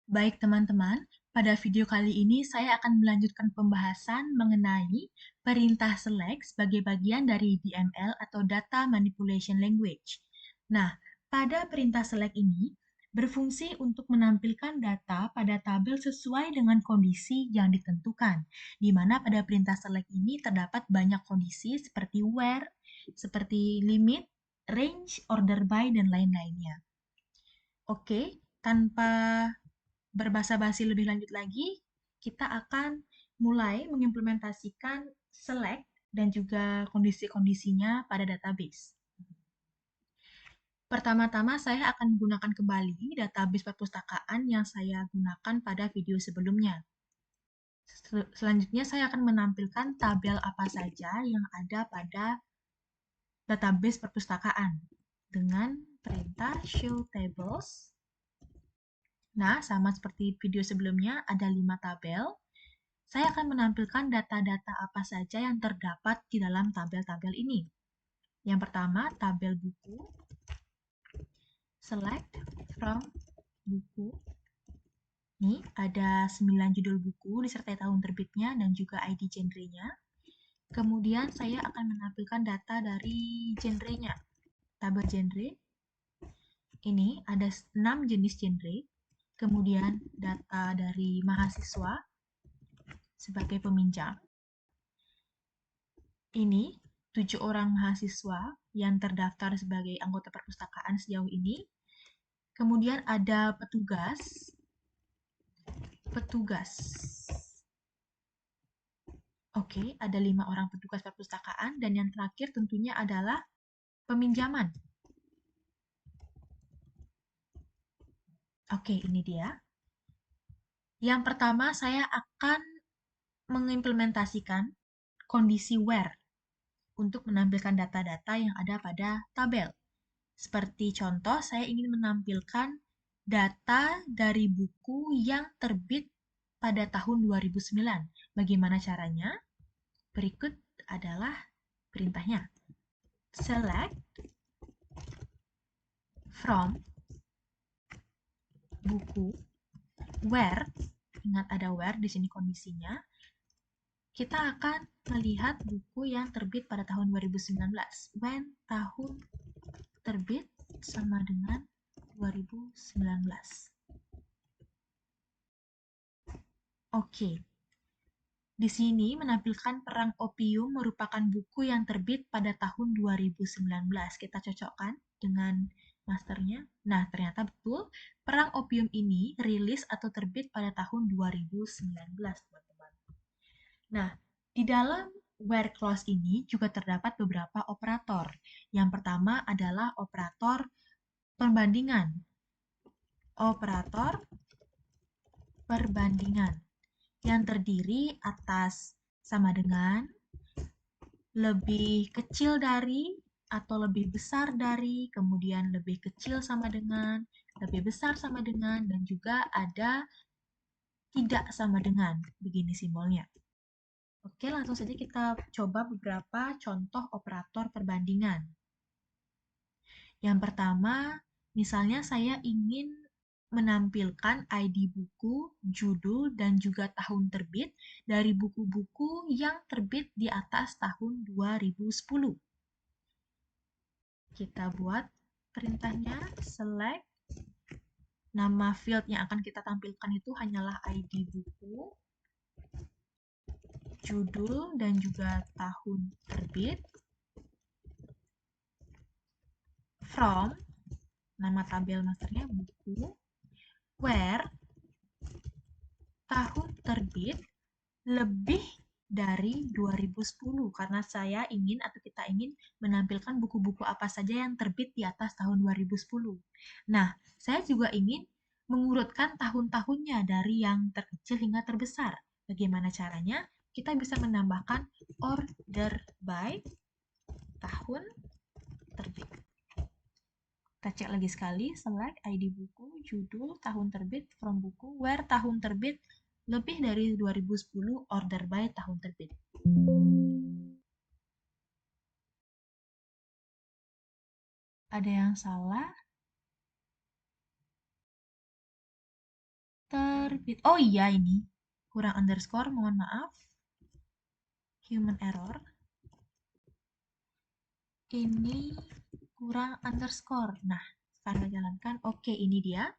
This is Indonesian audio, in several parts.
Baik teman-teman, pada video kali ini saya akan melanjutkan pembahasan mengenai perintah select sebagai bagian dari DML atau Data Manipulation Language. Nah, pada perintah select ini berfungsi untuk menampilkan data pada tabel sesuai dengan kondisi yang ditentukan, di mana pada perintah select ini terdapat banyak kondisi seperti where, seperti limit, range, order by, dan lain-lainnya. Oke, tanpa berbasa-basi lebih lanjut lagi, kita akan mulai mengimplementasikan select dan juga kondisi-kondisinya pada database. Pertama-tama saya akan menggunakan kembali database perpustakaan yang saya gunakan pada video sebelumnya. Selanjutnya saya akan menampilkan tabel apa saja yang ada pada database perpustakaan dengan perintah show tables. Nah, sama seperti video sebelumnya, ada 5 tabel. Saya akan menampilkan data-data apa saja yang terdapat di dalam tabel-tabel ini. Yang pertama, tabel buku. Select from buku. Ini ada 9 judul buku disertai tahun terbitnya dan juga ID genre-nya. Kemudian saya akan menampilkan data dari genre-nya. Tabel genre. Ini ada 6 jenis genre. Kemudian data dari mahasiswa sebagai peminjam. Ini 7 orang mahasiswa yang terdaftar sebagai anggota perpustakaan sejauh ini. Kemudian ada petugas. Oke, ada 5 orang petugas perpustakaan. Dan yang terakhir tentunya adalah peminjaman. Oke, ini dia. Yang pertama, saya akan mengimplementasikan kondisi where untuk menampilkan data-data yang ada pada tabel. Seperti contoh, saya ingin menampilkan data dari buku yang terbit pada tahun 2009. Bagaimana caranya? Berikut adalah perintahnya. Select from buku where, ingat ada where di sini kondisinya. Kita akan melihat buku yang terbit pada tahun 2019. When tahun terbit sama dengan 2019. Oke. Di sini menampilkan Perang Opium merupakan buku yang terbit pada tahun 2019. Kita cocokkan dengan masternya. Nah, ternyata betul. Perang Opium ini rilis atau terbit pada tahun 2019, teman-teman. Nah, di dalam where clause ini juga terdapat beberapa operator. Yang pertama adalah operator perbandingan. Operator perbandingan yang terdiri atas sama dengan, lebih kecil dari, atau lebih besar dari, kemudian lebih kecil sama dengan, lebih besar sama dengan, dan juga ada tidak sama dengan. Begini simbolnya. Oke, langsung saja kita coba beberapa contoh operator perbandingan. Yang pertama, misalnya saya ingin menampilkan ID buku, judul, dan juga tahun terbit dari buku-buku yang terbit di atas tahun 2010. Kita buat perintahnya, select. Nama field yang akan kita tampilkan itu hanyalah ID buku, judul, dan juga tahun terbit. From, nama tabel masternya buku, where, tahun terbit, lebih dari 2010 karena saya ingin atau kita ingin menampilkan buku-buku apa saja yang terbit di atas tahun 2010. Nah, saya juga ingin mengurutkan tahun-tahunnya dari yang terkecil hingga terbesar. Bagaimana caranya? Kita bisa menambahkan order by tahun terbit. Kita cek lagi sekali, select ID buku, judul, tahun terbit, from buku, where tahun terbit, lebih dari 2010, order by tahun terbit. Ada yang salah? terbit. Oh iya, ini kurang underscore, mohon maaf. Human error. Ini kurang underscore. Nah, sekarang jalankan. Oke, ini dia.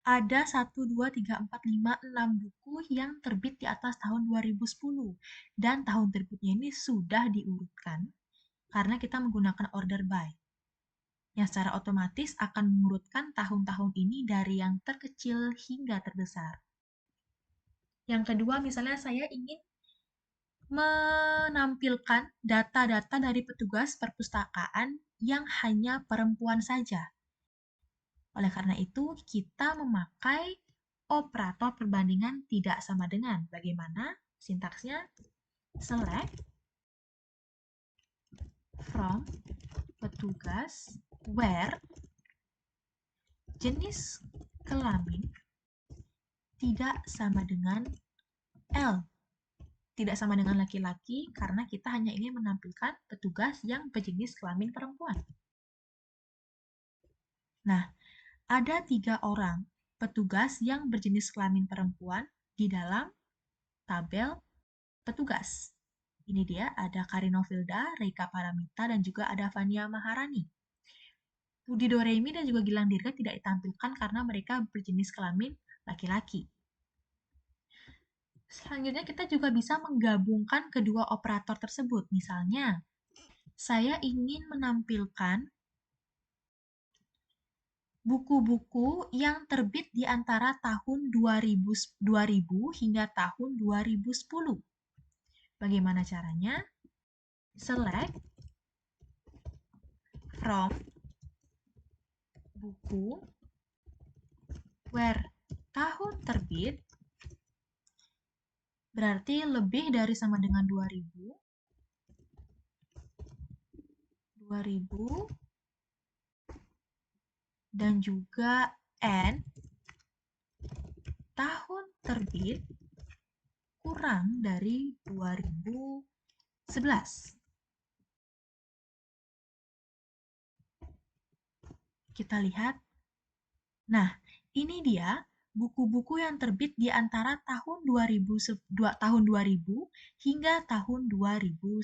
Ada 1, 2, 3, 4, 5, 6 buku yang terbit di atas tahun 2010. Dan tahun terbitnya ini sudah diurutkan karena kita menggunakan order by, yang secara otomatis akan mengurutkan tahun-tahun ini dari yang terkecil hingga terbesar. Yang kedua, misalnya saya ingin menampilkan data-data dari petugas perpustakaan yang hanya perempuan saja. Oleh karena itu, kita memakai operator perbandingan tidak sama dengan. Bagaimana sintaksnya? Select from petugas where jenis kelamin tidak sama dengan L. Tidak sama dengan laki-laki karena kita hanya ingin menampilkan petugas yang berjenis kelamin perempuan. Nah, ada 3 orang petugas yang berjenis kelamin perempuan di dalam tabel petugas. Ini dia, ada Karinovilda, Reika Paramita, dan juga ada Vania Maharani. Budi Doremi dan juga Gilang Dirga tidak ditampilkan karena mereka berjenis kelamin laki-laki. Selanjutnya kita juga bisa menggabungkan kedua operator tersebut. Misalnya, saya ingin menampilkan buku-buku yang terbit di antara tahun 2000 hingga tahun 2010. Bagaimana caranya? Select from buku where tahun terbit berarti lebih dari sama dengan 2000, 2000, dan juga N tahun terbit kurang dari 2011. Kita lihat. Nah, ini dia buku-buku yang terbit di antara tahun 2000 hingga tahun 2010.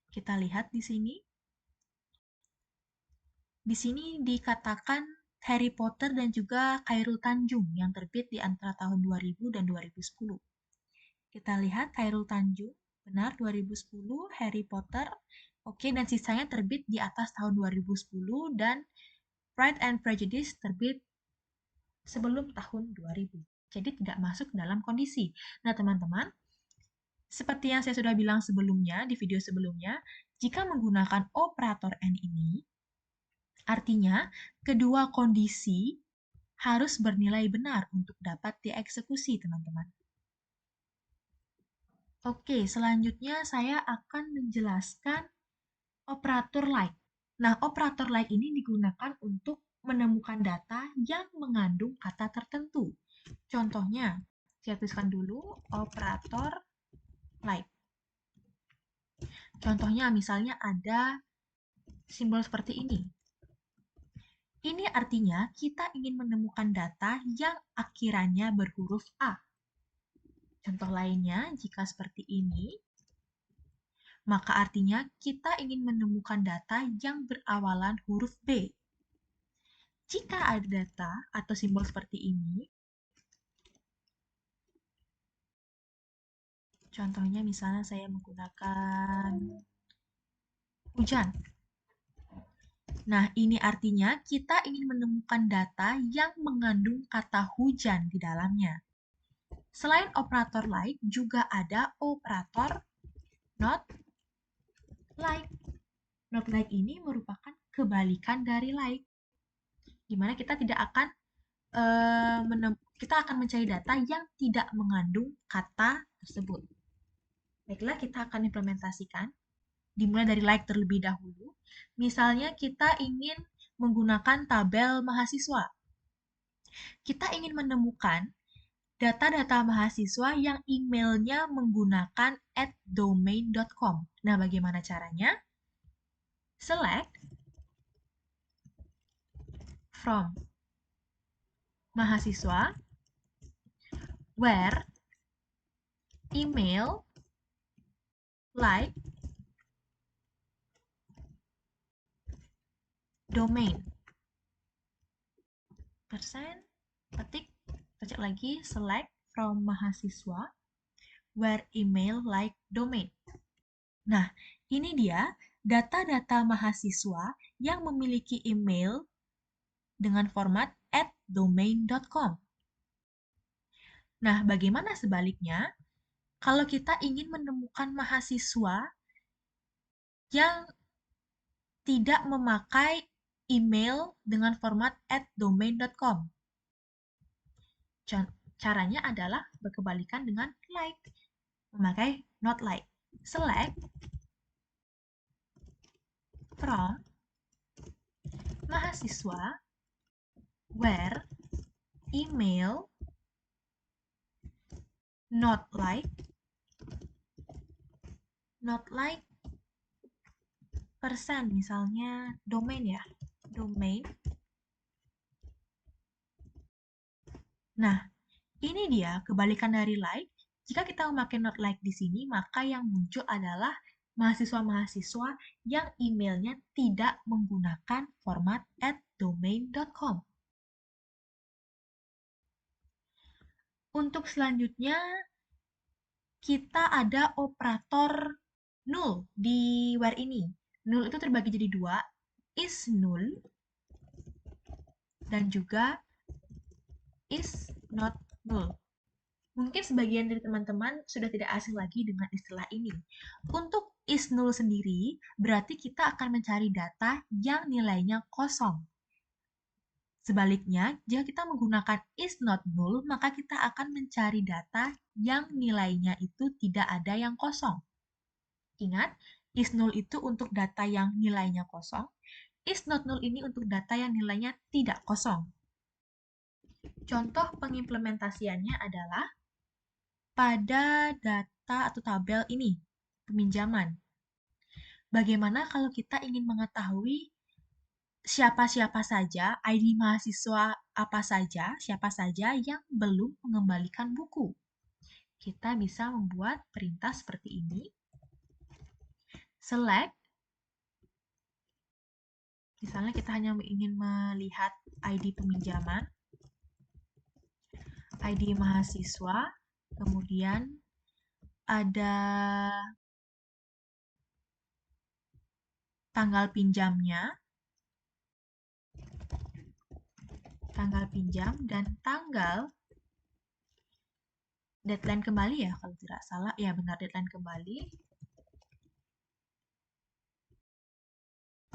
Kita lihat di sini. Di sini dikatakan Harry Potter dan juga Khairul Tanjung yang terbit di antara tahun 2000 dan 2010. Kita lihat Khairul Tanjung, benar 2010, Harry Potter, oke, dan sisanya terbit di atas tahun 2010, dan Pride and Prejudice terbit sebelum tahun 2000. Jadi tidak masuk dalam kondisi. Nah, teman-teman, seperti yang saya sudah bilang sebelumnya, di video sebelumnya, jika menggunakan operator N ini, artinya kedua kondisi harus bernilai benar untuk dapat dieksekusi, teman-teman. Oke, selanjutnya saya akan menjelaskan operator like. Nah, operator like ini digunakan untuk menemukan data yang mengandung kata tertentu. Contohnya, saya tuliskan dulu operator like. Contohnya, misalnya ada simbol seperti ini. Ini artinya kita ingin menemukan data yang akhirannya berhuruf A. Contoh lainnya, jika seperti ini, maka artinya kita ingin menemukan data yang berawalan huruf B. Jika ada data atau simbol seperti ini, contohnya misalnya saya menggunakan hujan. Nah, ini artinya kita ingin menemukan data yang mengandung kata hujan di dalamnya. Selain operator like, juga ada operator not like. Not like ini merupakan kebalikan dari like. Dimana kita tidak akan kita akan mencari data yang tidak mengandung kata tersebut. Baiklah, kita akan implementasikan. Dimulai dari like terlebih dahulu. Misalnya kita ingin menggunakan tabel mahasiswa. Kita ingin menemukan data-data mahasiswa yang emailnya menggunakan @domain.com. Nah, bagaimana caranya? Select from mahasiswa where email like domain. Persen, ketik, cek lagi, select from mahasiswa, where email like domain. Nah, ini dia data-data mahasiswa yang memiliki email dengan format @domain.com. Nah, bagaimana sebaliknya? Kalau kita ingin menemukan mahasiswa yang tidak memakai email dengan format @domain.com. Caranya adalah berkebalikan dengan like, memakai not like. Select from mahasiswa where email not like persen, misalnya domain ya, domain. Nah, ini dia kebalikan dari like. Jika kita memakai not like di sini, maka yang muncul adalah mahasiswa-mahasiswa yang emailnya tidak menggunakan format @domain.com. Untuk selanjutnya, kita ada operator null di where ini. Null itu terbagi jadi dua, is null dan juga is not null. Mungkin sebagian dari teman-teman sudah tidak asing lagi dengan istilah ini. Untuk is null sendiri, berarti kita akan mencari data yang nilainya kosong. Sebaliknya, jika kita menggunakan is not null, maka kita akan mencari data yang nilainya itu tidak ada yang kosong. Ingat, is null itu untuk data yang nilainya kosong, is not null ini untuk data yang nilainya tidak kosong. Contoh pengimplementasiannya adalah pada data atau tabel ini, peminjaman. Bagaimana kalau kita ingin mengetahui siapa-siapa saja, ID mahasiswa apa saja, siapa saja yang belum mengembalikan buku? Kita bisa membuat perintah seperti ini. Select, misalnya kita hanya ingin melihat ID peminjaman, ID mahasiswa, kemudian ada tanggal pinjamnya, tanggal pinjam, dan tanggal deadline kembali ya, kalau tidak salah. Ya, benar, deadline kembali.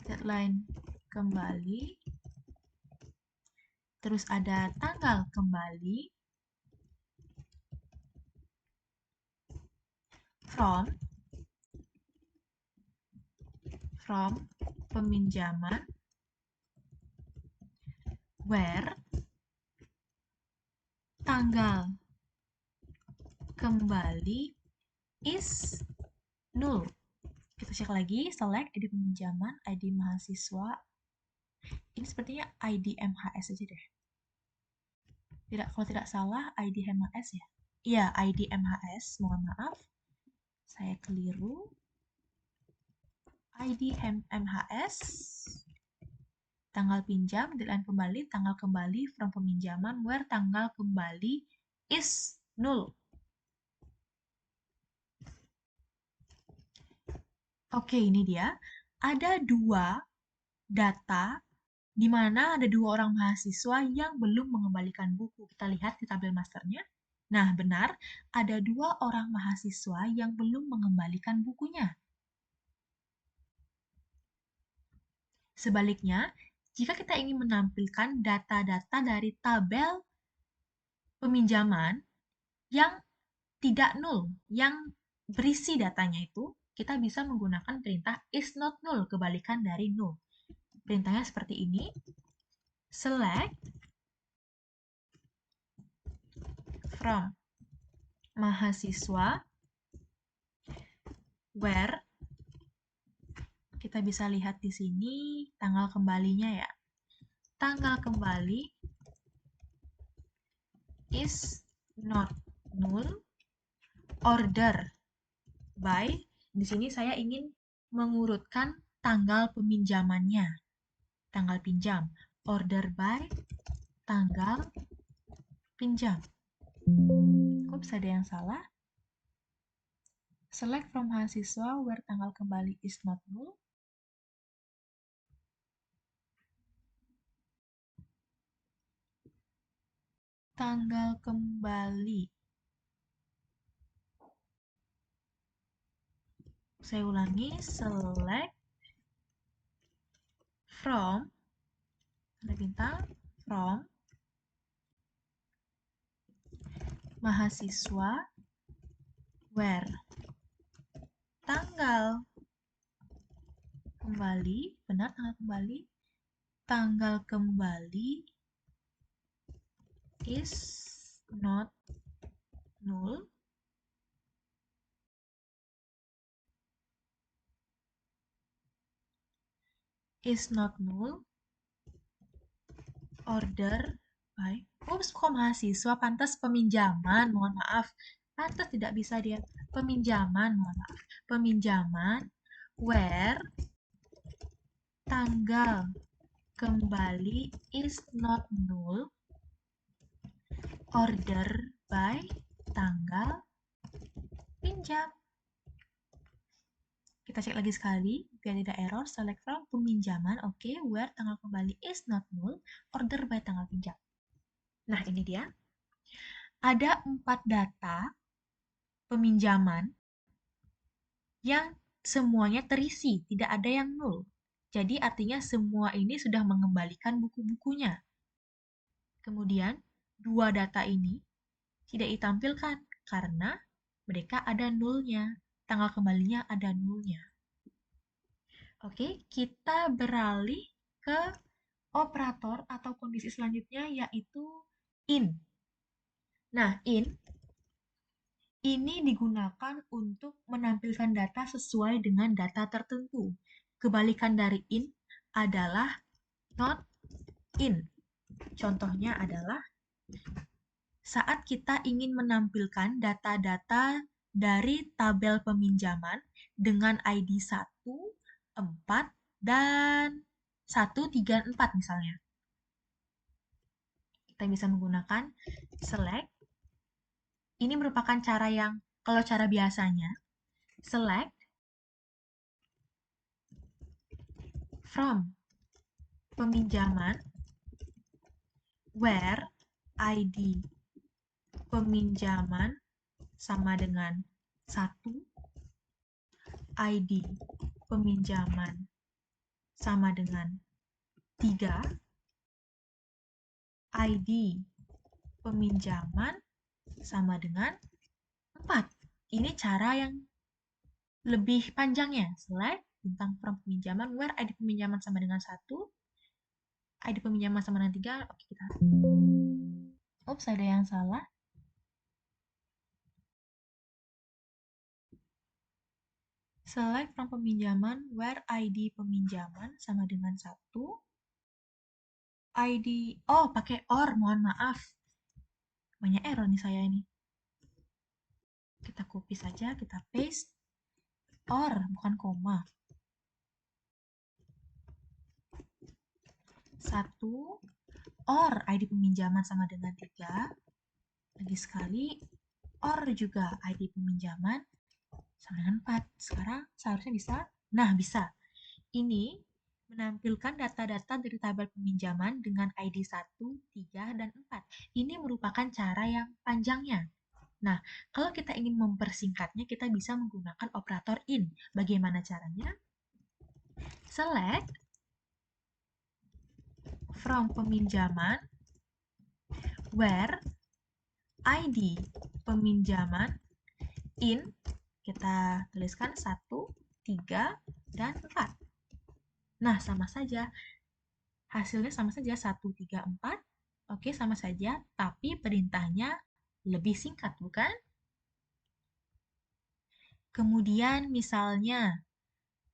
Deadline kembali. Terus ada tanggal kembali. From peminjaman, where tanggal kembali is null. Kita cek lagi, select ID peminjaman, ID mahasiswa. Ini sepertinya ID MHS aja deh. Tidak, kalau tidak salah ID MHS ya. Iya, ID MHS, mohon maaf. Saya keliru. ID MHS, tanggal pinjam, deadline kembali, tanggal kembali, from peminjaman, where tanggal kembali is null. Oke, ini dia. Ada dua data di mana ada dua orang mahasiswa yang belum mengembalikan buku. Kita lihat di tabel masternya. Nah, benar, ada dua orang mahasiswa yang belum mengembalikan bukunya. Sebaliknya, jika kita ingin menampilkan data-data dari tabel peminjaman yang tidak null, yang berisi datanya itu, kita bisa menggunakan perintah is not null, kebalikan dari null. Perintahnya seperti ini. Select from mahasiswa where kita bisa lihat di sini tanggal kembalinya ya. Tanggal kembali is not null, order by, di sini saya ingin mengurutkan tanggal peminjamannya, tanggal pinjam, order by tanggal pinjam. Ups, ada yang salah. Select from mahasiswa where tanggal kembali is not null. Tanggal kembali. Saya ulangi, select from, ada bintang, from mahasiswa where tanggal kembali, benar tanggal kembali is not null, order by, kok mahasiswa, pantas peminjaman, mohon maaf, pantas tidak bisa dia, peminjaman, mohon maaf, peminjaman, where tanggal kembali is not null, order by tanggal pinjam. Kita cek lagi sekali, biar tidak error, select from peminjaman, oke, where tanggal kembali is not null, order by tanggal pinjam. Nah, ini dia. Ada 4 data peminjaman yang semuanya terisi, tidak ada yang null. Jadi artinya semua ini sudah mengembalikan buku-bukunya. Kemudian, 2 data ini tidak ditampilkan karena mereka ada nulnya. Tanggal kembalinya ada nulnya. Oke, kita beralih ke operator atau kondisi selanjutnya yaitu in. Nah, in ini digunakan untuk menampilkan data sesuai dengan data tertentu. Kebalikan dari in adalah not in. Contohnya adalah saat kita ingin menampilkan data-data dari tabel peminjaman dengan ID 1, 4, dan 1, 3, 4 misalnya. Kita bisa menggunakan select. Ini merupakan cara yang, kalau cara biasanya, select from peminjaman where ID peminjaman sama dengan 1, ID peminjaman sama dengan 3, ID peminjaman sama dengan 4. Ini cara yang lebih panjangnya. Select bintang from peminjaman where ID peminjaman sama dengan 1, ID peminjaman sama dengan 3. Oke, kita. Ups, ada yang salah. Select from peminjaman where ID peminjaman sama dengan 1, ID, oh pakai or, mohon maaf. Banyak error nih saya ini. Kita copy saja, kita paste. Or, bukan koma. 1, or ID peminjaman sama dengan 3. Lagi sekali, or juga ID peminjaman sama dengan 4. Sekarang seharusnya bisa. Nah, bisa. Ini menampilkan data-data dari tabel peminjaman dengan ID 1, 3, dan 4. Ini merupakan cara yang panjangnya. Nah, kalau kita ingin mempersingkatnya, kita bisa menggunakan operator in. Bagaimana caranya? Select from peminjaman where ID peminjaman in, kita tuliskan 1, 3, dan 4. Nah, sama saja. Hasilnya sama saja, 1, 3, 4. Oke, sama saja, tapi perintahnya lebih singkat, bukan? Kemudian misalnya,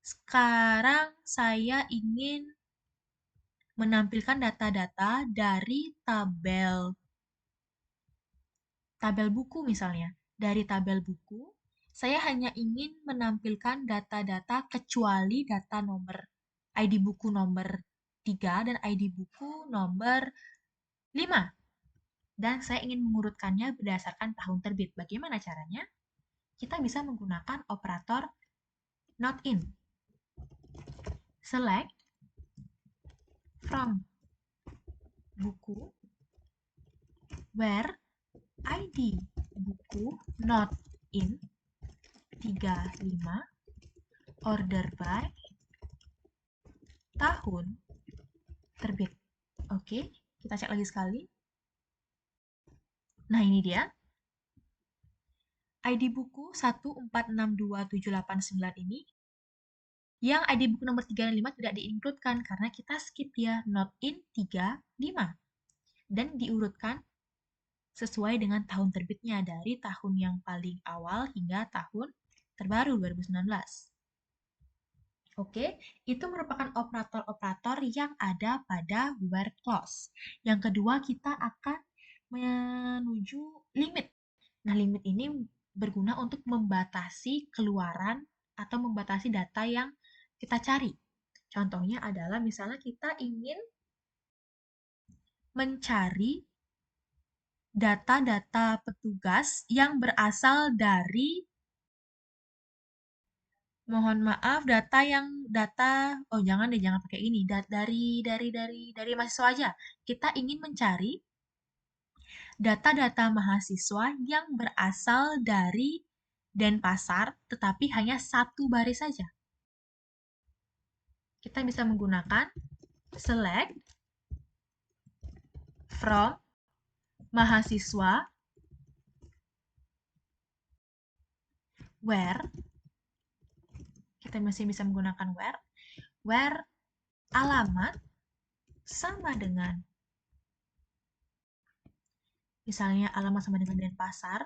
sekarang saya ingin menampilkan data-data dari tabel tabel buku misalnya. Dari tabel buku, saya hanya ingin menampilkan data-data kecuali data nomor ID buku nomor 3 dan ID buku nomor 5. Dan saya ingin mengurutkannya berdasarkan tahun terbit. Bagaimana caranya? Kita bisa menggunakan operator not in. Select from buku where ID buku not in 35 order by tahun terbit. Oke, kita cek lagi sekali. Nah, ini dia. ID buku 1462789 ini yang ID buku nomor 3 dan 5 tidak diinkludkan karena kita skip dia not in 3, 5. Dan diurutkan sesuai dengan tahun terbitnya dari tahun yang paling awal hingga tahun terbaru 2019. Oke, itu merupakan operator-operator yang ada pada where clause. Yang kedua, kita akan menuju limit. Nah, limit ini berguna untuk membatasi keluaran atau membatasi data yang kita cari. Contohnya adalah misalnya kita ingin mencari data-data petugas yang berasal dari, mohon maaf, oh jangan deh, jangan pakai ini, dari mahasiswa aja. Kita ingin mencari data-data mahasiswa yang berasal dari Denpasar, tetapi hanya satu baris saja. Kita bisa menggunakan select from mahasiswa where, kita masih bisa menggunakan where alamat sama dengan, misalnya alamat sama dengan Denpasar,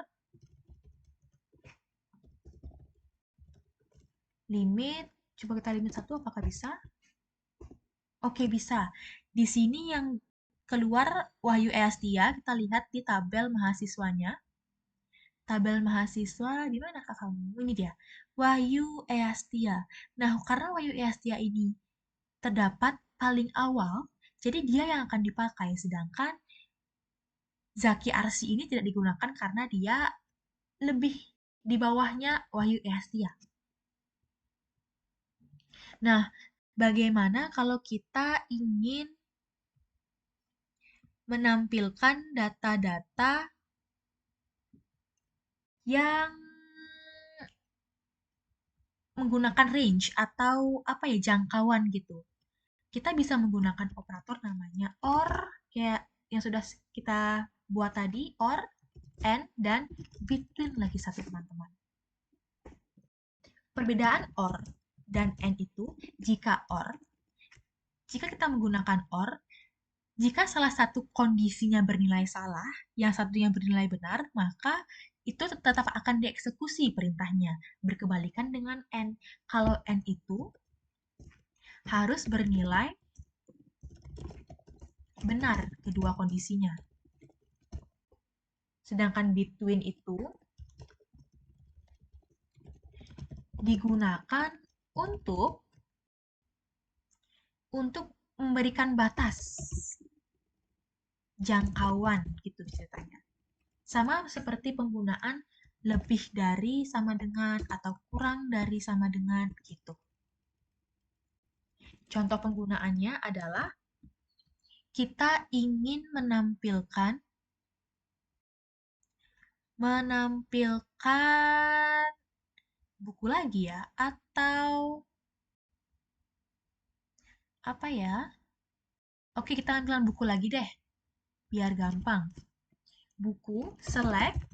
limit, coba kita limit 1, apakah bisa? Oke, bisa. Di sini yang keluar Wahyu Eastia, kita lihat di tabel mahasiswanya. Tabel mahasiswa, di mana kak kamu? Ini dia, Wahyu Eastia. Nah, karena Wahyu Eastia ini terdapat paling awal, jadi dia yang akan dipakai. Sedangkan Zaki Arsi ini tidak digunakan karena dia lebih di bawahnya Wahyu Eastia. Nah, bagaimana kalau kita ingin menampilkan data-data yang menggunakan range atau apa ya, jangkauan gitu. Kita bisa menggunakan operator namanya OR, kayak yang sudah kita buat tadi, OR, AND, dan between lagi satu teman-teman. Perbedaan OR dan AND itu, jika kita menggunakan OR, jika salah satu kondisinya bernilai salah, yang satunya bernilai benar, maka itu tetap akan dieksekusi perintahnya. Berkebalikan dengan AND. Kalau AND itu harus bernilai benar kedua kondisinya. Sedangkan between itu digunakan untuk memberikan batas jangkauan gitu ceritanya. Sama seperti penggunaan lebih dari sama dengan atau kurang dari sama dengan gitu. Contoh penggunaannya adalah kita ingin menampilkan buku lagi ya, atau apa ya? Oke, kita ambil buku lagi deh, biar gampang. Buku, select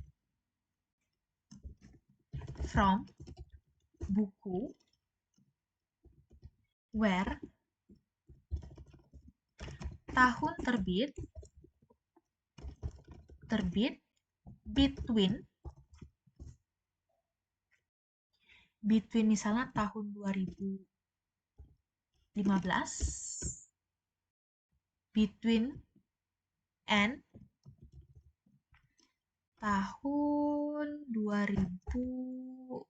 from buku where tahun terbit between misalnya tahun 2015, between and tahun 2019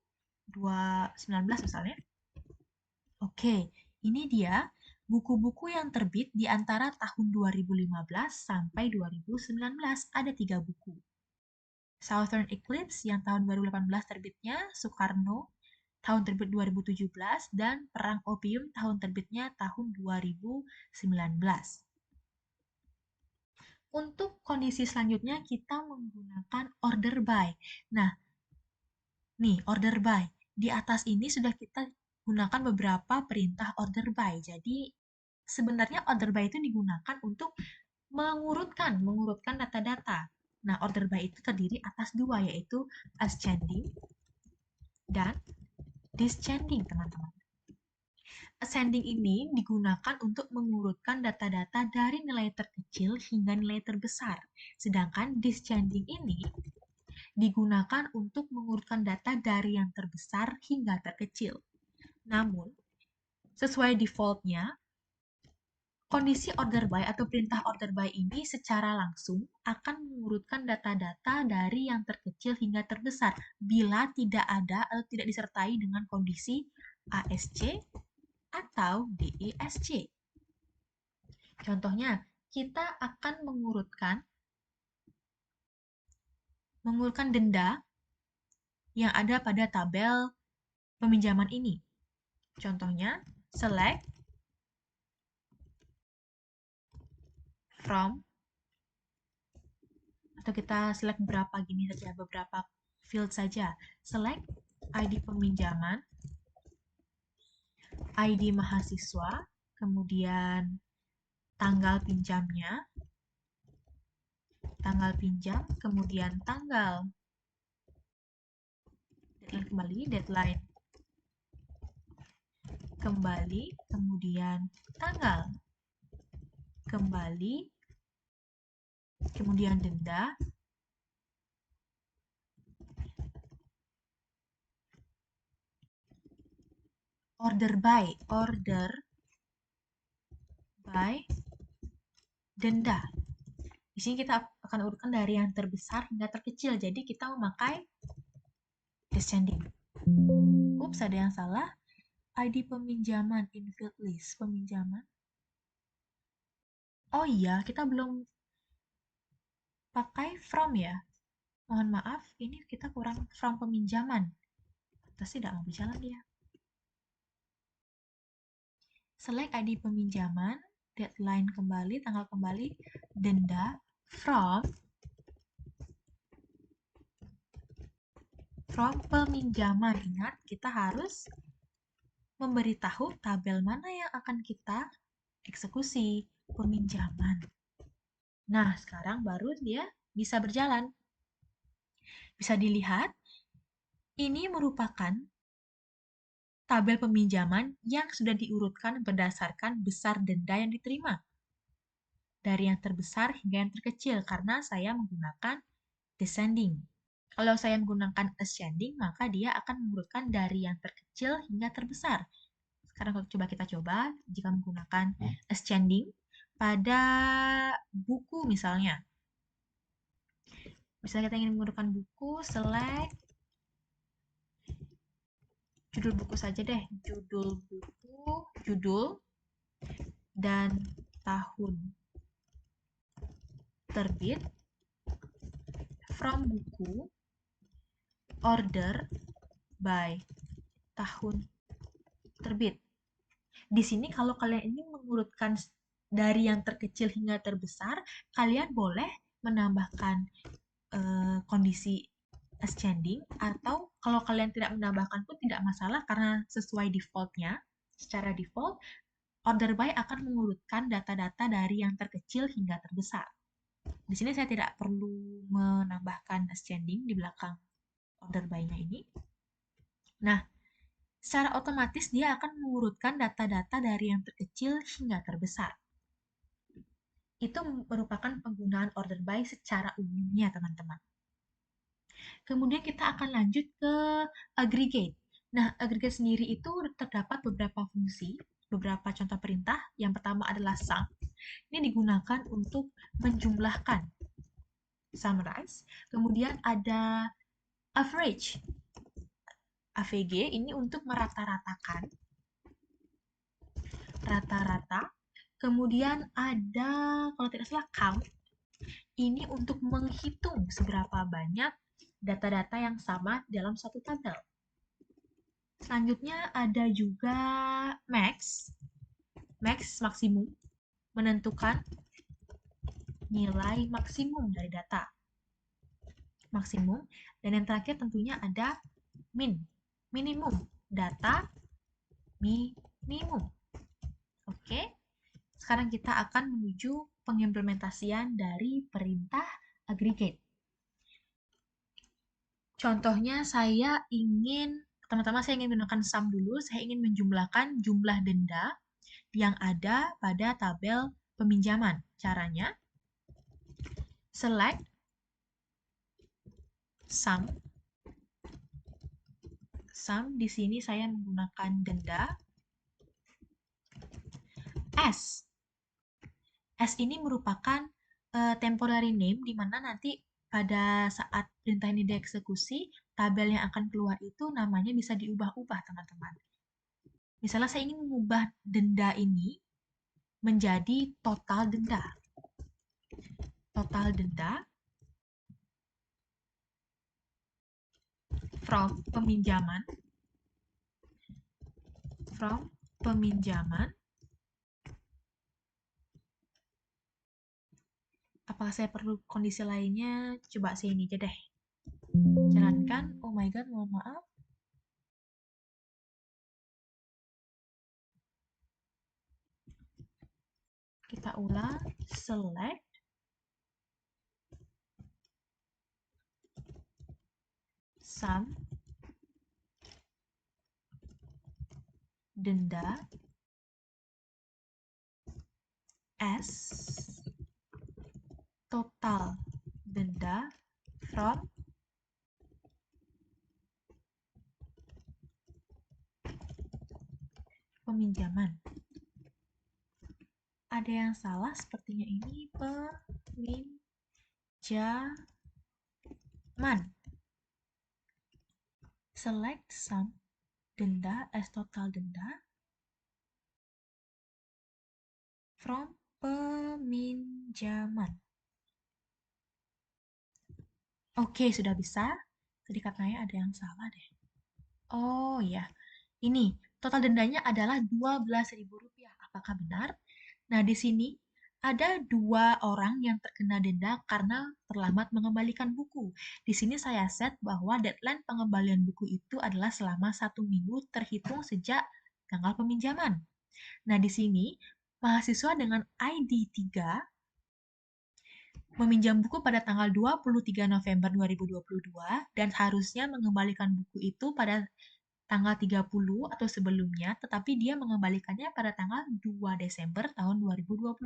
misalnya. Oke, ini dia buku-buku yang terbit di antara tahun 2015 sampai 2019. Ada 3 buku. Southern Eclipse yang tahun 2018 terbitnya, Soekarno tahun terbit 2017, dan Perang Opium tahun terbitnya tahun 2019. Untuk kondisi selanjutnya kita menggunakan order by. Nah, nih order by. Di atas ini sudah kita gunakan beberapa perintah order by. Jadi sebenarnya order by itu digunakan untuk mengurutkan data-data. Nah, order by itu terdiri atas dua, yaitu ascending dan descending, teman-teman. Ascending ini digunakan untuk mengurutkan data-data dari nilai terkecil hingga nilai terbesar. Sedangkan descending ini digunakan untuk mengurutkan data dari yang terbesar hingga terkecil. Namun, sesuai defaultnya, kondisi order by atau perintah order by ini secara langsung akan mengurutkan data-data dari yang terkecil hingga terbesar bila tidak ada atau tidak disertai dengan kondisi ASC atau DESC. Contohnya, kita akan mengurutkan denda yang ada pada tabel peminjaman ini. Contohnya, select from, atau kita select berapa gini saja, beberapa field saja. Select ID peminjaman, ID mahasiswa, kemudian tanggal pinjamnya, tanggal pinjam, kemudian tanggal. Deadline kembali, deadline kembali, kemudian tanggal kembali, kemudian denda, order by, denda. Di sini kita akan urutkan dari yang terbesar hingga terkecil, jadi kita memakai descending. Ups, ada yang salah. ID peminjaman, infield list, peminjaman. Oh iya, kita belum pakai from ya. Mohon maaf, ini kita kurang from peminjaman. Atas tidak mau berjalan dia. Select ID peminjaman, deadline kembali, tanggal kembali, denda, from peminjaman. Ingat, kita harus memberitahu tabel mana yang akan kita eksekusi, peminjaman. Nah, sekarang baru dia bisa berjalan. Bisa dilihat, ini merupakan tabel peminjaman yang sudah diurutkan berdasarkan besar denda yang diterima. Dari yang terbesar hingga yang terkecil, karena saya menggunakan descending. Kalau saya menggunakan ascending, maka dia akan mengurutkan dari yang terkecil hingga terbesar. Sekarang coba kita coba, jika menggunakan ascending, pada buku misalnya. Misalnya kita ingin menggunakan buku, select judul buku saja deh, judul buku, judul, dan tahun terbit, from buku, order by tahun terbit. Di sini kalau kalian ini mengurutkan dari yang terkecil hingga terbesar, kalian boleh menambahkan kondisi ascending, atau kalau kalian tidak menambahkan pun tidak masalah karena sesuai defaultnya, secara default, order by akan mengurutkan data-data dari yang terkecil hingga terbesar. Di sini saya tidak perlu menambahkan ascending di belakang order by-nya ini. Nah, secara otomatis dia akan mengurutkan data-data dari yang terkecil hingga terbesar. Itu merupakan penggunaan order by secara umumnya, teman-teman. Kemudian kita akan lanjut ke aggregate. Nah, aggregate sendiri itu terdapat beberapa fungsi, beberapa contoh perintah. Yang pertama adalah sum. Ini digunakan untuk menjumlahkan summarize. Kemudian ada average. AVG ini untuk merata-ratakan, rata-rata. Kemudian ada, kalau tidak salah, count. Ini untuk menghitung seberapa banyak data-data yang sama dalam satu tabel. Selanjutnya ada juga max. Max, maksimum. Menentukan nilai maksimum dari data. Maksimum. Dan yang terakhir tentunya ada min. Minimum. Data minimum. Oke. Sekarang kita akan menuju pengimplementasian dari perintah aggregate. Contohnya pertama-tama saya ingin menggunakan sum dulu, saya ingin menjumlahkan jumlah denda yang ada pada tabel peminjaman. Caranya, select sum. Sum, di sini saya menggunakan denda. S. S ini merupakan temporary name, di mana nanti pada saat perintah ini dieksekusi, tabel yang akan keluar itu namanya bisa diubah-ubah, teman-teman. Misalnya saya ingin mengubah denda ini menjadi total denda. Total denda from peminjaman. Apakah saya perlu kondisi lainnya? Coba saya ini aja deh. Jalankan. Oh my god, mohon maaf. Kita ulang. Select sum denda S total denda from peminjaman. Ada yang salah sepertinya ini peminjaman. Select sum denda as total denda from peminjaman. Oke, sudah bisa. Tadi katanya ada yang salah deh. Oh ya, ini total dendanya adalah Rp12.000. Apakah benar? Nah, di sini ada 2 orang yang terkena denda karena terlambat mengembalikan buku. Di sini saya set bahwa deadline pengembalian buku itu adalah selama 1 minggu terhitung sejak tanggal peminjaman. Nah, di sini mahasiswa dengan ID 3 meminjam buku pada tanggal 23 November 2022 dan harusnya mengembalikan buku itu pada tanggal 30 atau sebelumnya, tetapi dia mengembalikannya pada tanggal 2 Desember tahun 2022.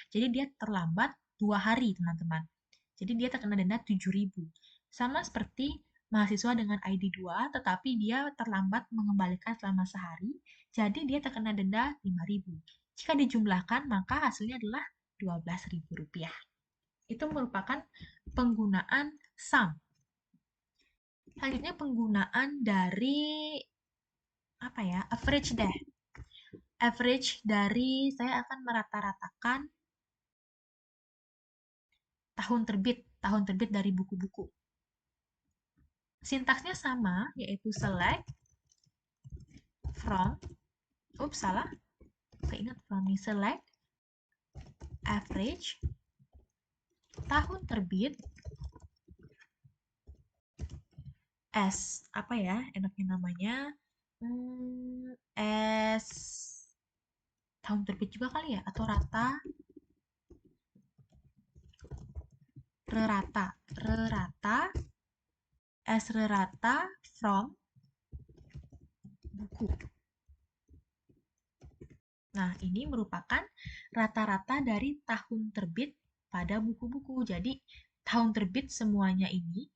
Jadi dia terlambat 2 hari, teman-teman. Jadi dia terkena denda 7.000. Sama seperti mahasiswa dengan ID 2, tetapi dia terlambat mengembalikan selama sehari, jadi dia terkena denda 5.000. Jika dijumlahkan, maka hasilnya adalah Rp12.000. Itu merupakan penggunaan sum. Selanjutnya penggunaan dari average deh. Average dari saya akan merata-ratakan tahun terbit dari buku-buku. Sintaksnya sama, yaitu select from, salah, keingat from nih, select average tahun terbit as enaknya namanya as tahun terbit juga kali ya, atau rerata as rerata from buku. Nah, ini merupakan rata-rata dari tahun terbit pada buku-buku. Jadi, tahun terbit semuanya ini,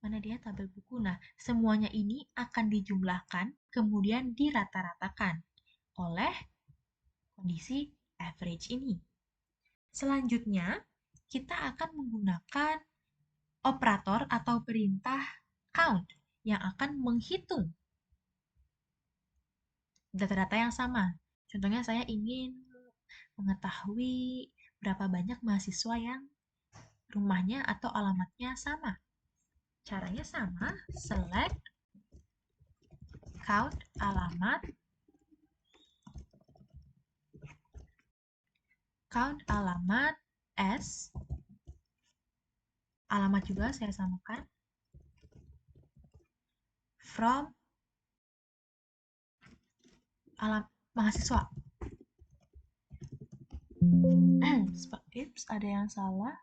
mana dia tabel buku? Nah, semuanya ini akan dijumlahkan, kemudian dirata-ratakan oleh kondisi average ini. Selanjutnya, kita akan menggunakan operator atau perintah count yang akan menghitung data-data yang sama. Contohnya saya ingin mengetahui berapa banyak mahasiswa yang rumahnya atau alamatnya sama. Caranya sama, select count alamat, S, alamat juga saya samakan, from mahasiswa. Oops, ada yang salah.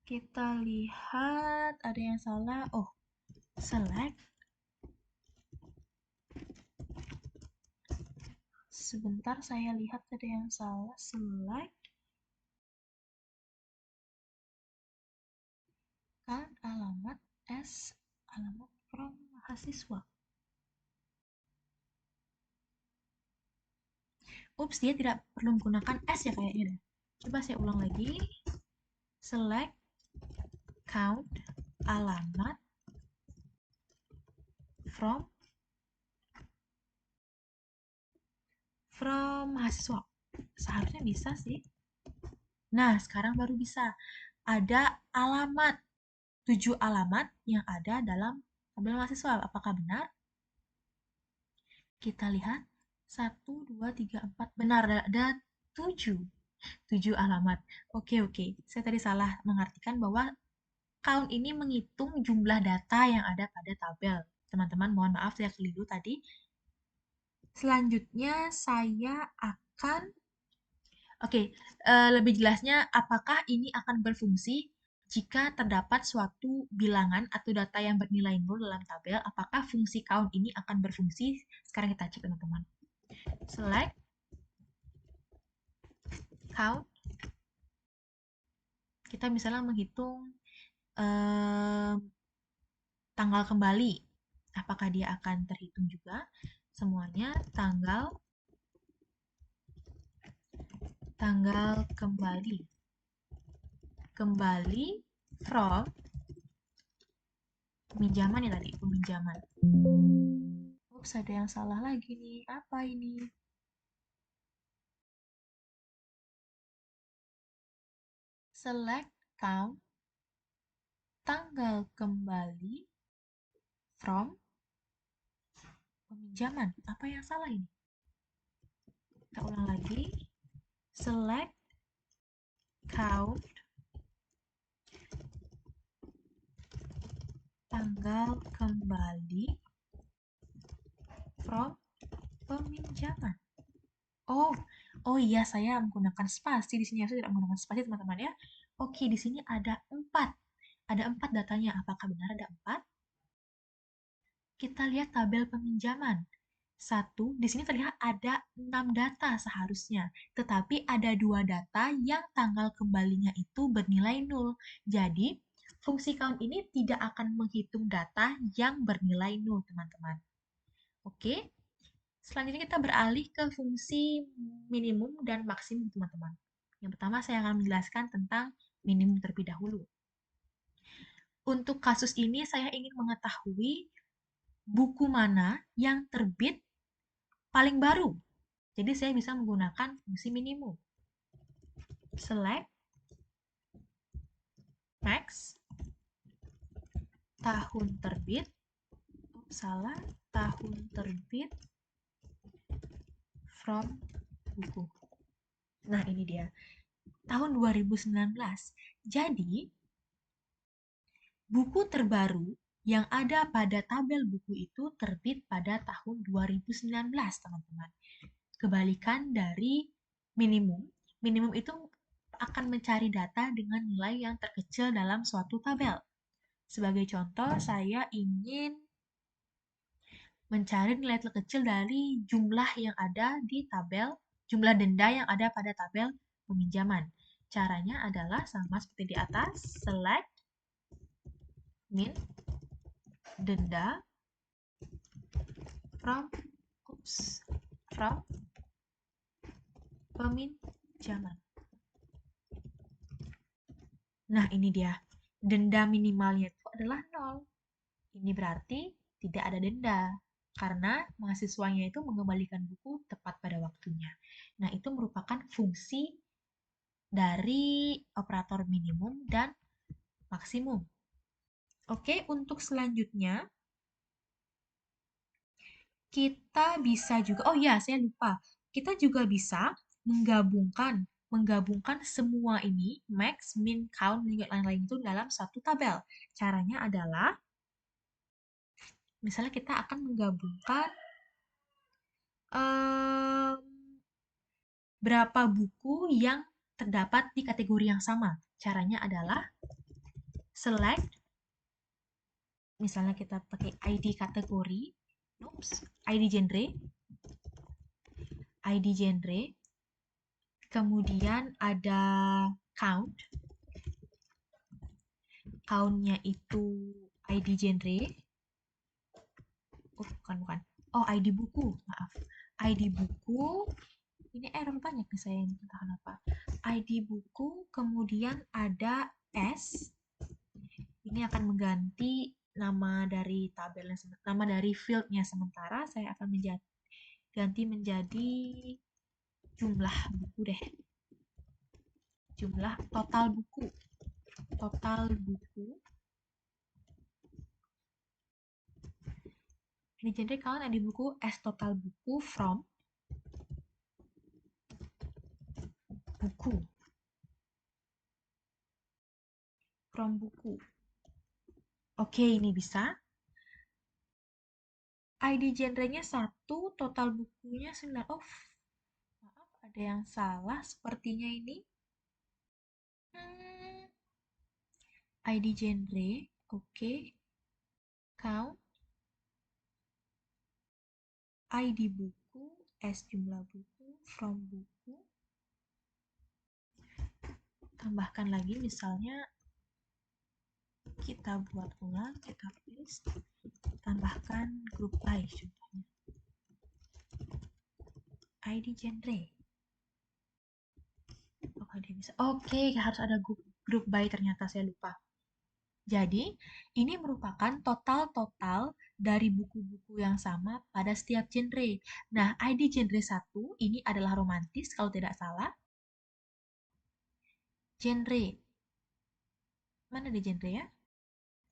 Kita lihat ada yang salah. Oh, select. Sebentar, saya lihat ada yang salah. Select kan alamat S, alamat from mahasiswa. Ups, dia tidak perlu menggunakan S ya kayaknya deh. Coba saya ulang lagi. Select count alamat from mahasiswa. Seharusnya bisa sih. Nah, sekarang baru bisa. Ada alamat, 7 alamat yang ada dalam tabel mahasiswa. Apakah benar? Kita lihat. 1, 2, 3, 4. Benar, ada 7. 7 alamat. Oke. Saya tadi salah mengartikan bahwa count ini menghitung jumlah data yang ada pada tabel. Teman-teman, mohon maaf saya keliru tadi. Selanjutnya saya akan lebih jelasnya apakah ini akan berfungsi jika terdapat suatu bilangan atau data yang bernilai 0 dalam tabel, apakah fungsi count ini akan berfungsi? Sekarang kita cek teman-teman. Select count. Kita misalnya menghitung tanggal kembali. Apakah dia akan terhitung juga? Semuanya tanggal kembali. Kembali from peminjaman ya tadi, peminjaman. Ups, ada yang salah lagi nih. Apa ini? Select count tanggal kembali from peminjaman. Apa yang salah ini? Kita ulang lagi. Select count tanggal kembali from peminjaman. Oh iya, saya menggunakan spasi di sini. Saya tidak menggunakan spasi, teman-teman ya. Oke, di sini ada 4. Ada 4 datanya. Apakah benar ada 4? Kita lihat tabel peminjaman. 1, di sini terlihat ada 6 data seharusnya. Tetapi ada 2 data yang tanggal kembalinya itu bernilai 0. Jadi, fungsi count ini tidak akan menghitung data yang bernilai 0, teman-teman. Oke? Selanjutnya kita beralih ke fungsi minimum dan maksimum, teman-teman. Yang pertama saya akan menjelaskan tentang minimum terlebih dahulu. Untuk kasus ini saya ingin mengetahui buku mana yang terbit paling baru. Jadi saya bisa menggunakan fungsi minimum. Select max tahun terbit. Tahun terbit from buku. Nah, ini dia. Tahun 2019. Jadi, buku terbaru yang ada pada tabel buku itu terbit pada tahun 2019, teman-teman. Kebalikan dari minimum. Minimum itu akan mencari data dengan nilai yang terkecil dalam suatu tabel. Sebagai contoh, saya ingin mencari nilai terkecil dari jumlah yang ada di tabel, jumlah denda yang ada pada tabel peminjaman. Caranya adalah sama seperti di atas, select min denda from from peminjaman. Nah, ini dia. Denda minimalnya itu adalah 0. Ini berarti tidak ada denda, karena mahasiswanya itu mengembalikan buku tepat pada waktunya. Nah, itu merupakan fungsi dari operator minimum dan maksimum. Oke, untuk selanjutnya, kita bisa juga, oh ya, saya lupa. Kita juga bisa menggabungkan semua ini, max, min, count, dan lain-lain itu dalam satu tabel. Caranya adalah, misalnya kita akan menggabungkan berapa buku yang terdapat di kategori yang sama. Caranya adalah select, misalnya kita pakai ID kategori, ID genre, kemudian ada count, countnya itu ID genre, bukan, oh ID buku, maaf, ID buku, ini error banyak nih saya ini, entah kenapa, ID buku, kemudian ada S, ini akan mengganti nama dari tabelnya, nama dari fieldnya, sementara saya akan ganti menjadi jumlah buku deh, jumlah total buku, ini genre kalian ada buku as total buku from buku. Oke, ini bisa. ID genrenya 1, total bukunya 9. Oh, maaf, ada yang salah sepertinya ini. ID genre, oke. Count, ID buku, as jumlah buku, from buku. Tambahkan lagi, misalnya kita buat ulang, kita paste, tambahkan group by contohnya. ID genre. Oh, dia bisa. Oke, harus ada group by, ternyata saya lupa. Jadi, ini merupakan total-total dari buku-buku yang sama pada setiap genre. Nah, ID genre 1 ini adalah romantis kalau tidak salah. Genre. Mana ada genre ya?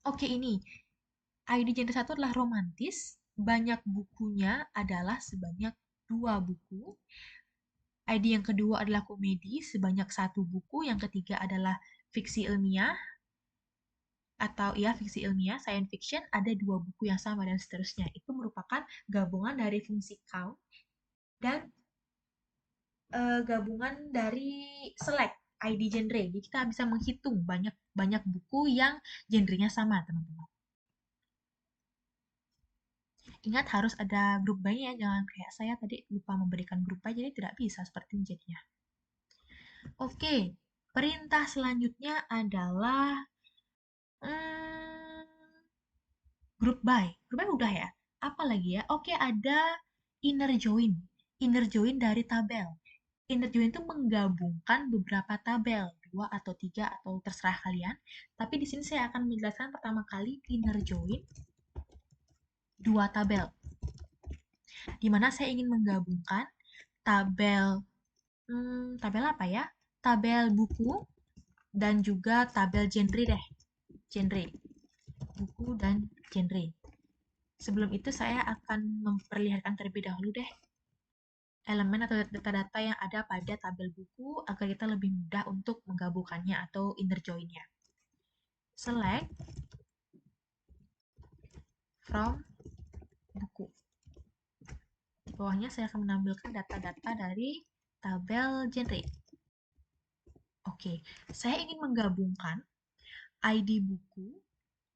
Oke, ini. ID genre 1 adalah romantis. Banyak bukunya adalah sebanyak 2 buku. ID yang kedua adalah komedi, sebanyak 1 buku. Yang ketiga adalah fiksi ilmiah, atau ya fiksi ilmiah, science fiction, ada 2 buku yang sama dan seterusnya. Itu merupakan gabungan dari fungsi count dan gabungan dari select ID genre. Jadi kita bisa menghitung banyak buku yang genrenya sama, teman-teman. Ingat harus ada grup by-nya, jangan kayak saya tadi lupa memberikan grup by, jadi tidak bisa seperti ini jadinya. Oke, perintah selanjutnya adalah group by. Group by udah ya. Apa lagi ya? Oke, ada inner join. Inner join dari tabel. Inner join itu menggabungkan beberapa tabel, 2 atau 3 atau terserah kalian. Tapi di sini saya akan menjelaskan pertama kali inner join 2 tabel. Di mana saya ingin menggabungkan tabel tabel apa ya? Tabel buku dan juga tabel genre deh. Genre. Buku dan genre. Sebelum itu saya akan memperlihatkan terlebih dahulu deh elemen atau data-data yang ada pada tabel buku agar kita lebih mudah untuk menggabungkannya atau inner join-nya. Select from buku. Di bawahnya saya akan menampilkan data-data dari tabel genre. Oke, saya ingin menggabungkan ID buku,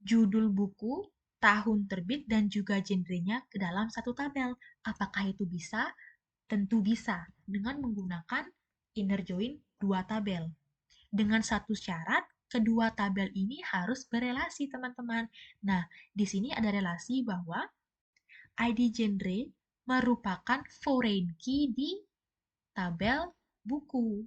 judul buku, tahun terbit, dan juga genrenya ke dalam satu tabel. Apakah itu bisa? Tentu bisa, dengan menggunakan inner join 2 tabel. Dengan satu syarat, kedua tabel ini harus berelasi, teman-teman. Nah, di sini ada relasi bahwa ID genre merupakan foreign key di tabel buku.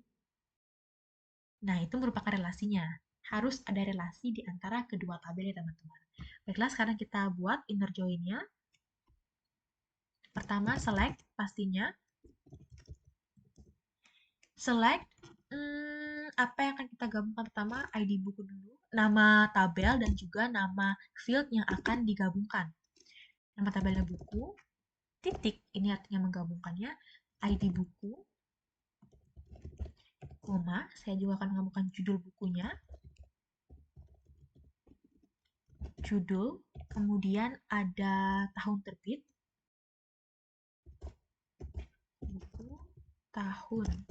Nah, itu merupakan relasinya. Harus ada relasi di antara kedua tabel ya, teman-teman. Baiklah, sekarang kita buat inner join-nya. Pertama, select pastinya. Select apa yang akan kita gabungkan pertama? ID buku dulu, nama tabel, dan juga nama field yang akan digabungkan. Nama tabelnya buku, titik, ini artinya menggabungkannya, ID buku, koma, saya juga akan menggabungkan judul bukunya, judul, kemudian ada tahun terbit, buku, tahun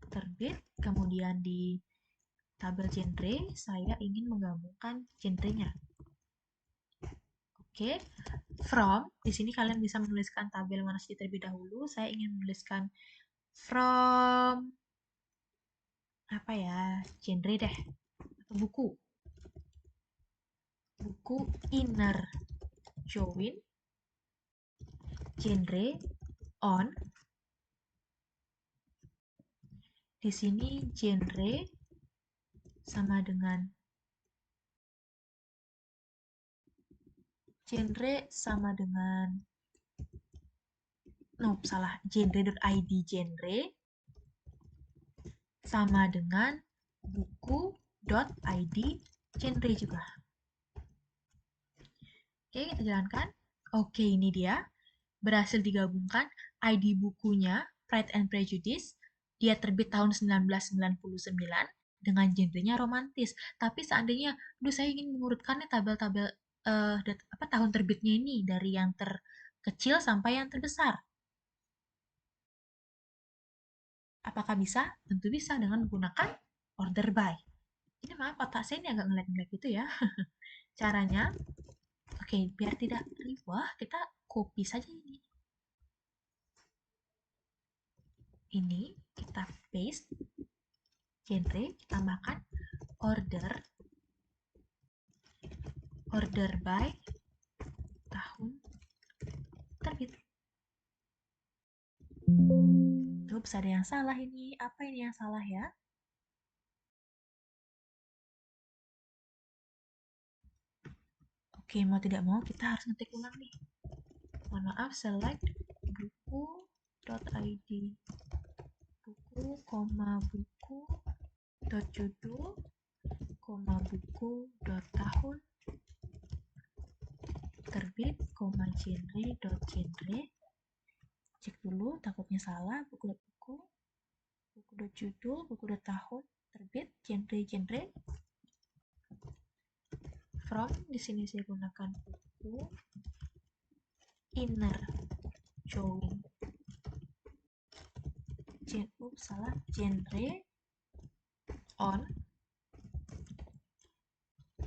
terbit, kemudian di tabel genre, saya ingin menggabungkan genrenya. Oke, from, di sini kalian bisa menuliskan tabel mana saja terlebih dahulu. Saya ingin menuliskan from, apa ya, genre deh, atau buku. Buku inner join, genre on. Di sini genre sama dengan salah, genre.id genre sama dengan buku.id genre juga. Oke, kita jalankan. Oke, ini dia. Berhasil digabungkan ID bukunya Pride and Prejudice. Dia terbit tahun 1999 dengan genrenya romantis. Tapi seandainya, saya ingin mengurutkan tabel-tabel tahun terbitnya ini dari yang terkecil sampai yang terbesar. Apakah bisa? Tentu bisa dengan menggunakan order by. Ini maaf, otak saya ini agak ngelag-ngelag gitu ya. Caranya, oke, biar tidak riwah, kita copy saja ini. Ini kita paste, genre, kita tambahkan order by tahun terbit. Ups, ada yang salah ini. Apa ini yang salah ya? Oke, mau tidak mau kita harus ngetik ulang nih. Mohon maaf, select buku.id, buku, buku, judul, buku, tahun, terbit, genre. Cek dulu, takutnya salah. Buku, judul, buku, tahun, terbit, genre. From, di sini saya gunakan buku inner join. Genre on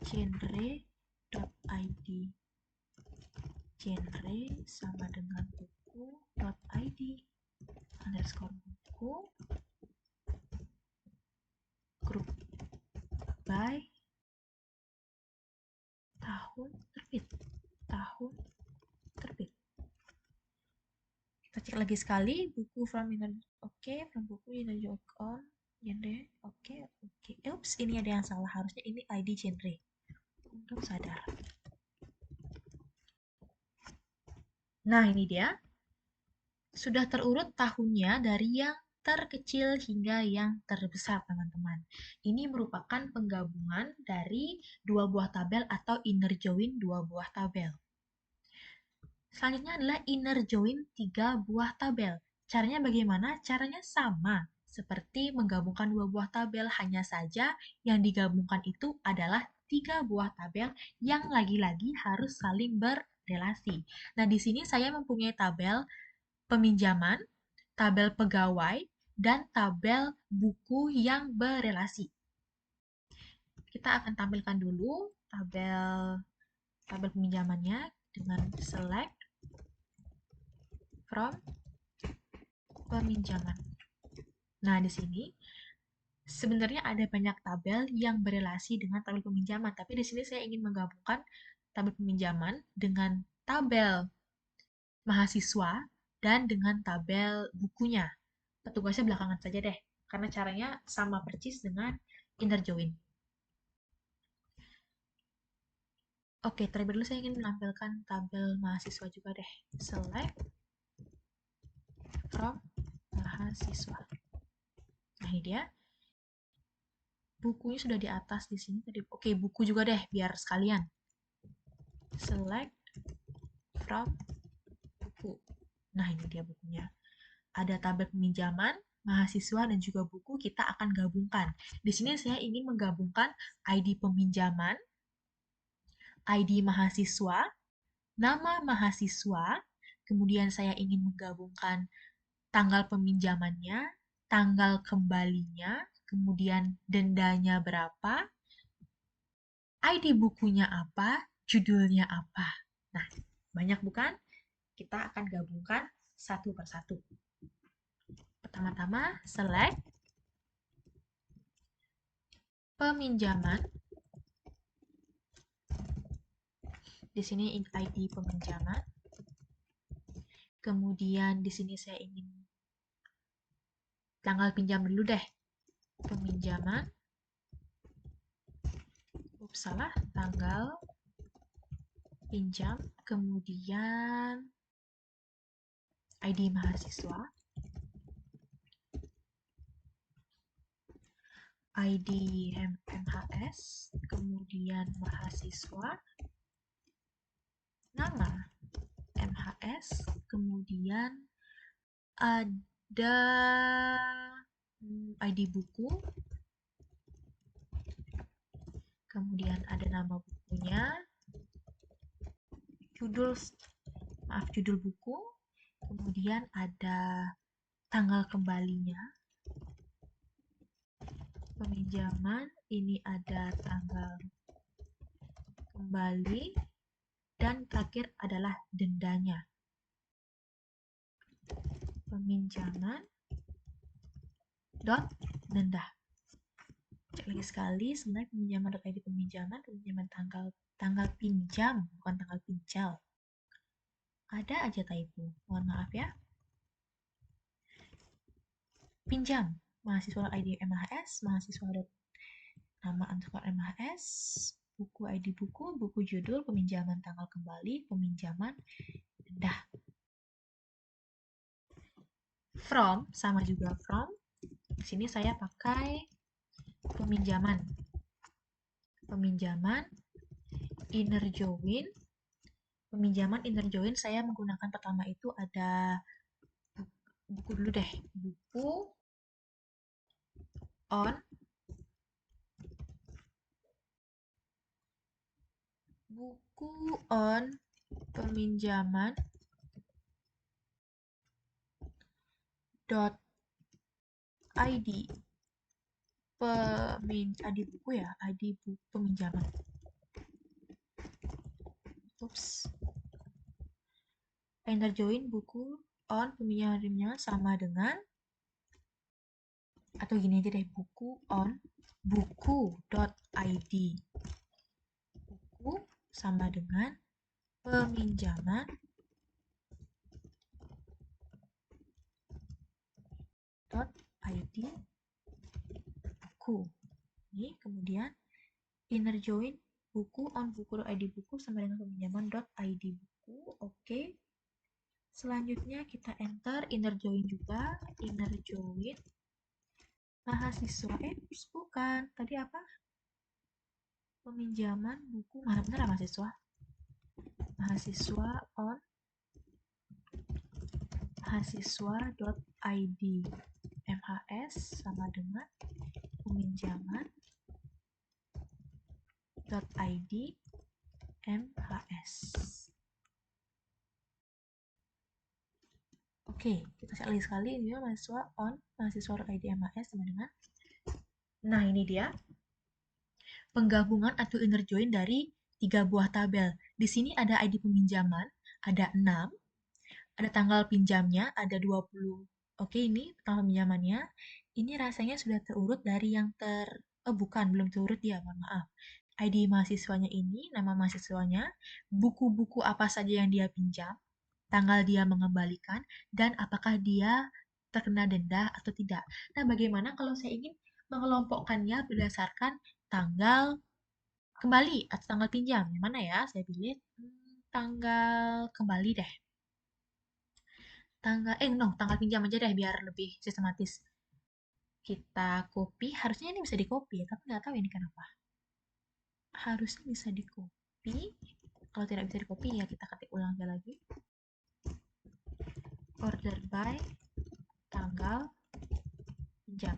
genre.id. Genre sama dengan buku.id underscore buku group by tahun terbit. Kita cek lagi sekali, buku from inner, oke, from buku inner join on genre, oke. Oops, ini ada yang salah, harusnya ini ID genre. Untuk sadar. Nah, ini dia. Sudah terurut tahunnya dari yang terkecil hingga yang terbesar, teman-teman. Ini merupakan penggabungan dari dua buah tabel atau inner join dua buah tabel. Selanjutnya adalah inner join 3 buah tabel. Caranya bagaimana? Caranya sama seperti menggabungkan dua buah tabel, hanya saja yang digabungkan itu adalah 3 buah tabel yang lagi-lagi harus saling berrelasi. Nah, di sini saya mempunyai tabel peminjaman, tabel pegawai, dan tabel buku yang berrelasi. Kita akan tampilkan dulu tabel peminjamannya dengan select from peminjaman. Nah, di sini sebenarnya ada banyak tabel yang berrelasi dengan tabel peminjaman, tapi di sini saya ingin menggabungkan tabel peminjaman dengan tabel mahasiswa dan dengan tabel bukunya. Petugasnya belakangan saja deh, karena caranya sama persis dengan inner join. Oke, terlebih dulu saya ingin menampilkan tabel mahasiswa juga deh. Select from mahasiswa. Nah, ini dia. Bukunya sudah di atas di sini tadi. Oke, buku juga deh, biar sekalian. Select from buku. Nah, ini dia bukunya. Ada tabel peminjaman, mahasiswa, dan juga buku. Kita akan gabungkan. Di sini saya ingin menggabungkan ID peminjaman, ID mahasiswa, nama mahasiswa, kemudian saya ingin menggabungkan tanggal peminjamannya, tanggal kembalinya, kemudian dendanya berapa, ID bukunya apa, judulnya apa. Nah, banyak bukan? Kita akan gabungkan satu persatu. Pertama-tama, select peminjaman. Di sini ID peminjaman. Kemudian di sini saya ingin tanggal pinjam dulu deh. Peminjaman. Ups, salah. Tanggal pinjam. Kemudian ID mahasiswa. ID MHS. Kemudian mahasiswa. Nama MHS. Kemudian ada ID buku, kemudian ada nama bukunya, judul buku, kemudian ada tanggal kembalinya, peminjaman, ini ada tanggal kembali, dan terakhir adalah dendanya. Peminjaman dot denda. Cek lagi sekali, sebenarnya peminjaman.id peminjaman tanggal pinjam, bukan tanggal pinjal. Ada aja typo, mohon maaf ya. Pinjam, mahasiswa ID MHS, mahasiswa nama underscore MHS, buku ID buku, buku judul, peminjaman tanggal kembali, peminjaman denda. From, sama juga from. Di sini saya pakai peminjaman. Peminjaman, inner join. Peminjaman inner join saya menggunakan pertama itu ada buku dulu deh. Buku on peminjaman .id ID buku ya, ID buku peminjaman. Ups. Enter join buku on peminjaman sama dengan, atau gini aja deh, buku on buku.id. Buku sama dengan peminjaman .id buku. Ini kemudian inner join buku on buku.id buku sama dengan peminjaman .id buku. Oke. Selanjutnya kita enter inner join juga, inner join mahasiswa. Bukan. Tadi apa? Peminjaman buku. Mana benar mahasiswa? Mahasiswa on mahasiswa.id MHS sama dengan peminjaman.id MHS. Oke, kita cek lagi sekali. Ini mahasiswa on mahasiswa.id MHS sama dengan. Nah, ini dia penggabungan atau inner join dari 3 buah tabel. Di sini ada ID peminjaman, ada 6, ada tanggal pinjamnya, ada 20. Oke, ini tanggal pinjamannya. Ini rasanya sudah terurut dari yang bukan, belum terurut ya, mohon maaf. ID mahasiswanya ini, nama mahasiswanya, buku-buku apa saja yang dia pinjam, tanggal dia mengembalikan, dan apakah dia terkena denda atau tidak. Nah, bagaimana kalau saya ingin mengelompokkannya berdasarkan tanggal kembali atau tanggal pinjam? Yang mana ya? Saya pilih tanggal kembali deh. Tanggal pinjam aja deh biar lebih sistematis. Kita copy, harusnya ini bisa di copy ya, tapi nggak tahu ini kenapa. Harusnya bisa di copy. Kalau tidak bisa di copy ya kita ketik ulang lagi. Order by tanggal pinjam.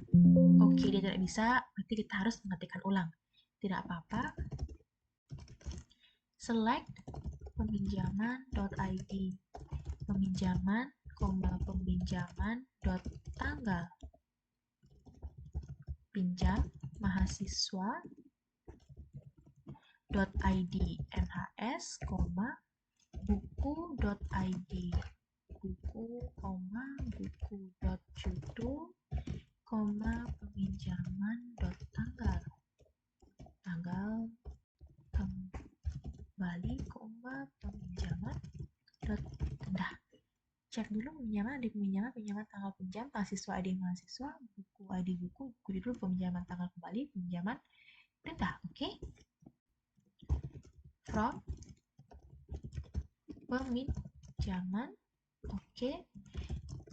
Oke, dia tidak bisa, berarti kita harus mengetikkan ulang. Tidak apa-apa. Select peminjaman.id. Peminjaman, peminjaman tanggal pinjam mahasiswa .id MHS, buku.id buku, buku.judul, peminjaman tanggal kembali, peminjaman denda. Cek dulu peminjaman tanggal pinjam, mahasiswa ID mahasiswa, buku ID buku judul, peminjaman tanggal kembali, peminjaman denda. Oke. From peminjaman. Oke.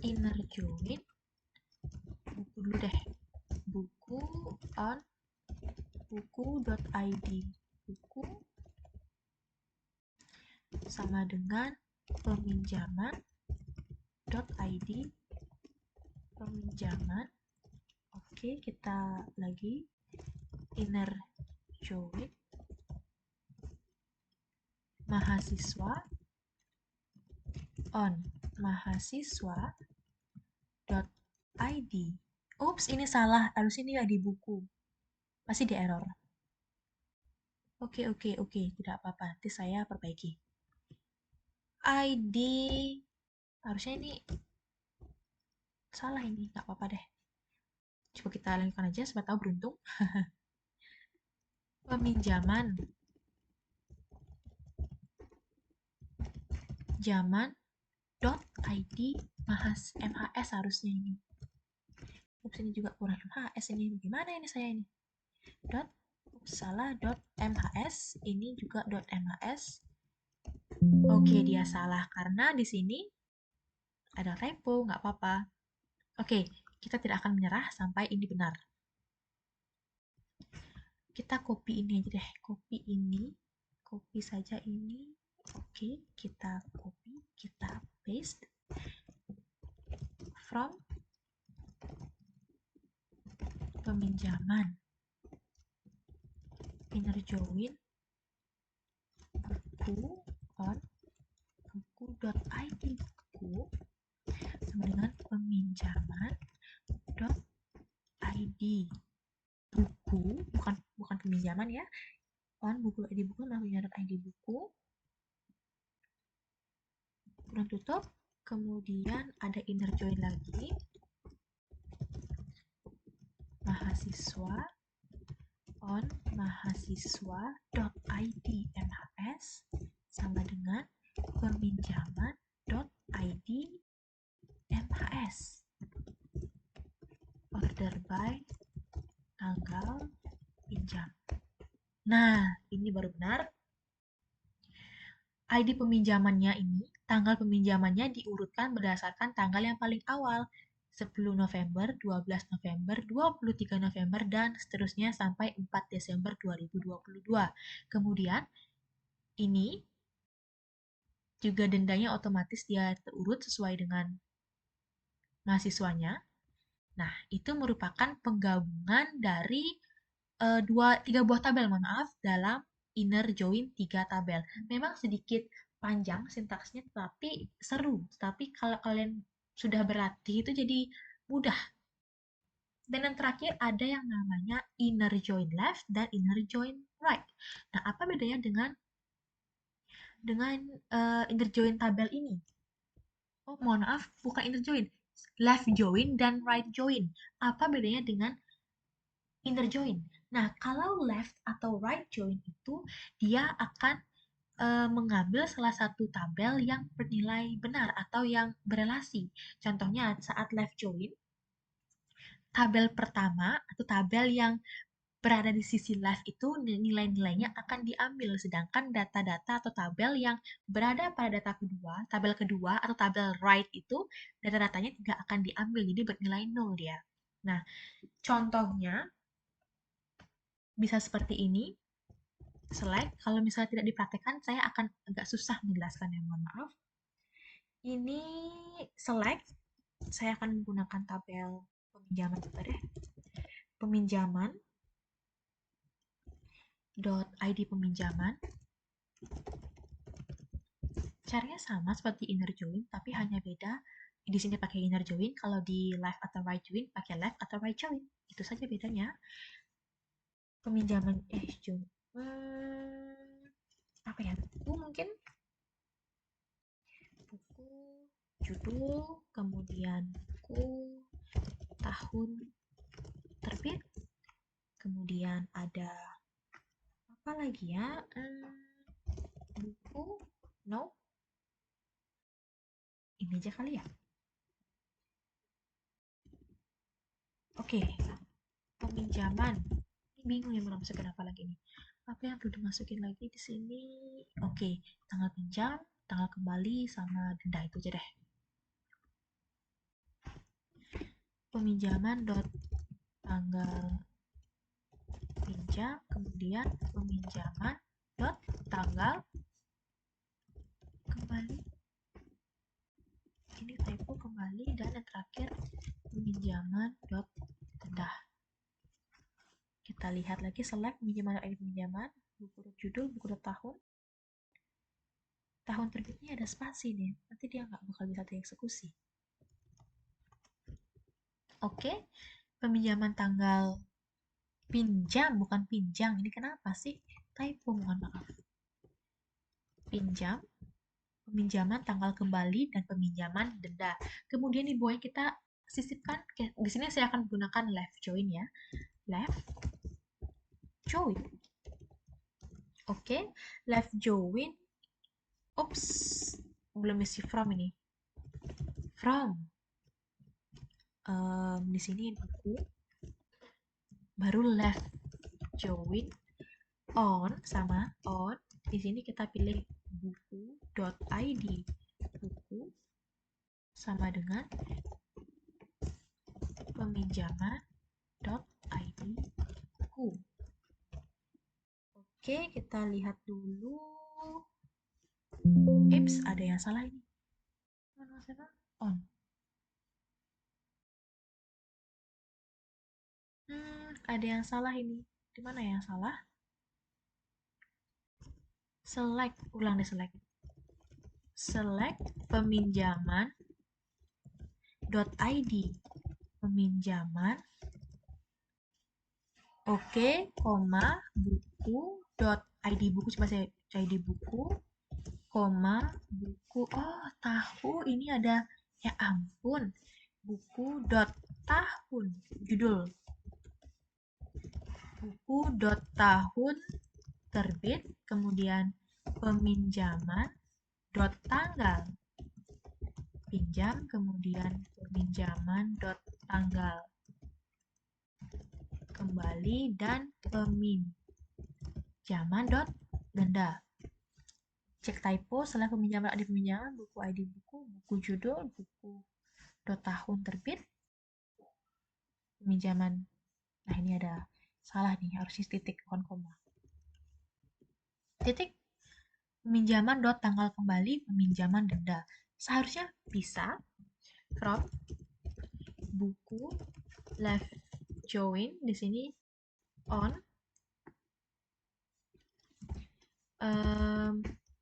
Inner join. Buku dulu deh. Buku on buku.id. Buku sama dengan peminjaman.id. Peminjaman. Oke, kita lagi inner join mahasiswa on mahasiswa.id. Ups, ini salah. Harusnya ini di buku. Pasti di error. Oke. Tidak apa-apa. Nanti saya perbaiki. ID. Harusnya ini salah ini. Nggak apa-apa deh. Coba kita lanjutkan aja. Siapa tahu beruntung. Peminjaman. Jaman.id MHS harusnya ini. Ups, ini juga kurang MHS ini. Gimana ini saya ini? .mhs, ini juga .mhs. Oke, dia salah karena di sini ada typo, nggak apa-apa. Oke, kita tidak akan menyerah sampai ini benar. Kita copy ini aja deh, copy saja ini. Oke, kita copy, kita paste from peminjaman inner join buku on buku.id, buku sama dengan peminjaman.id, buku bukan peminjaman ya, on buku.id, buku sama peminjaman.id, buku, kurang tutup. Kemudian ada inner join lagi, mahasiswa on mahasiswa.id MHS sama dengan peminjaman.id MHS. Order by tanggal pinjam. Nah, ini baru benar. ID peminjamannya ini, tanggal peminjamannya diurutkan berdasarkan tanggal yang paling awal. 10 November, 12 November, 23 November, dan seterusnya sampai 4 Desember 2022. Kemudian, ini juga dendanya otomatis dia terurut sesuai dengan mahasiswanya. Nah, itu merupakan penggabungan dari tiga buah tabel, maaf, dalam inner join 3 tabel. Memang sedikit panjang sintaksnya, tapi seru. Tapi kalau kalian sudah berlatih itu jadi mudah. Dan yang terakhir ada yang namanya inner join left dan inner join right. Nah, apa bedanya dengan inner join tabel ini? Oh, mohon maaf, bukan inner join. Left join dan right join. Apa bedanya dengan inner join? Nah, kalau left atau right join itu dia akan mengambil salah satu tabel yang bernilai benar atau yang berelasi. Contohnya saat left join, tabel pertama atau tabel yang berada di sisi left itu nilai-nilainya akan diambil, sedangkan data-data atau tabel yang berada pada tabel kedua atau tabel right itu data-datanya tidak akan diambil, jadi bernilai 0 dia. Nah, contohnya bisa seperti ini. Select, kalau misalnya tidak dipraktekkan, saya akan agak susah menjelaskannya, mohon maaf. Ini select, saya akan menggunakan tabel peminjaman juga deh. Peminjaman, .id peminjaman. Caranya sama seperti inner join, tapi hanya beda. Di sini pakai inner join, kalau di left atau right join pakai left atau right join. Itu saja bedanya. Peminjaman join. Apa ya? Buku mungkin. Buku, judul, kemudian buku, tahun terbit, kemudian ada apa lagi ya? Buku, no, ini aja kali ya. Oke, peminjaman. Ini bingung ya mau masukin apa lagi nih. Apa yang perlu dimasukin lagi di sini? Oke, tanggal pinjam, tanggal kembali, sama denda itu aja deh. Peminjaman tanggal pinjam, kemudian peminjaman tanggal kembali. Ini typo kembali, dan yang terakhir peminjaman denda. Kita lihat lagi, select peminjaman ID peminjaman, buku judul, buku tahun. Tahun terbitnya ada spasi nih, nanti dia nggak bakal bisa dieksekusi. Oke, peminjaman tanggal pinjam, bukan pinjang. Ini kenapa sih? Typo, mohon maaf. Pinjam, peminjaman tanggal kembali, dan peminjaman denda. Kemudian di bawahnya kita sisipkan, di sini saya akan menggunakan left join ya. Left join. Oke, left join. Oops, belum isi from ini. From. Di sini buku. Baru left join. On sama on. Di sini kita pilih buku.id. Buku sama dengan peminjaman.id buku. Oke, kita lihat dulu. Ada yang salah ini. On. Ada yang salah ini. Di mana yang salah? Select, ulang deh select. Select peminjaman .id. Peminjaman. Oke, koma, buku.id buku, coba saya id buku, koma, buku. Oh, tahu ini ada, ya ampun. Buku tahun, judul. Buku tahun terbit, kemudian peminjaman tanggal pinjam, kemudian peminjaman tanggal kembali, dan peminjaman denda. Cek typo, setelah peminjaman ID peminjaman, buku ID buku, buku judul, buku tahun terbit, peminjaman. Nah, ini ada salah nih, harus titik bukan koma. Titik, peminjaman tanggal kembali, peminjaman denda. Seharusnya bisa from buku left join, di sini on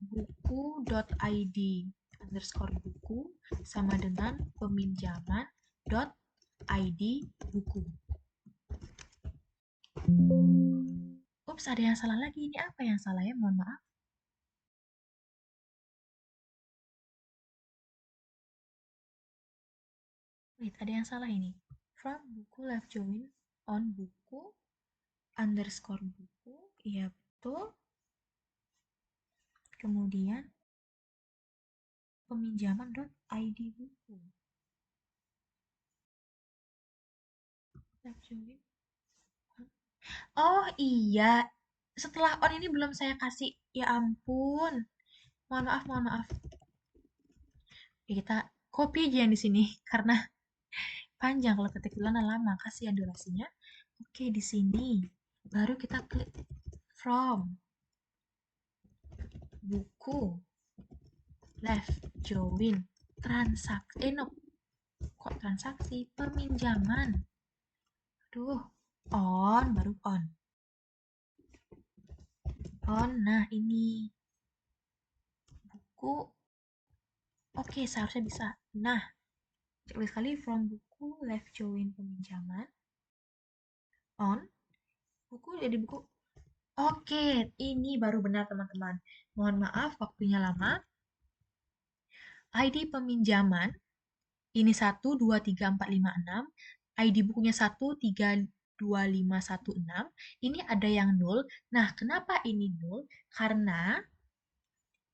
buku.id underscore buku sama dengan peminjaman.id buku. Ups, ada yang salah lagi. Ini apa yang salah ya? Mohon maaf. Wait, ada yang salah ini. From buku left join on buku underscore buku. Iya, betul. Kemudian peminjaman.id buku. Oh iya, setelah on ini belum saya kasih. Ya ampun. Mohon maaf, mohon maaf. Ya, kita copy aja yang di sini karena panjang kalau ketik duluan lama, kasihan durasinya. Oke, di sini baru kita klik from buku left join transaksi no, kok transaksi peminjaman. Aduh, on baru on. Nah, ini buku. Oke, seharusnya bisa. Nah, cek sekali from buku left join peminjaman on buku jadi buku. Oke, ini baru benar teman-teman. Mohon maaf waktunya lama. ID peminjaman ini 1, 2, 3, 4, 5, 6. ID bukunya 1, 3, 2, 5, 1, 6. Ini ada yang 0. Nah, kenapa ini 0? Karena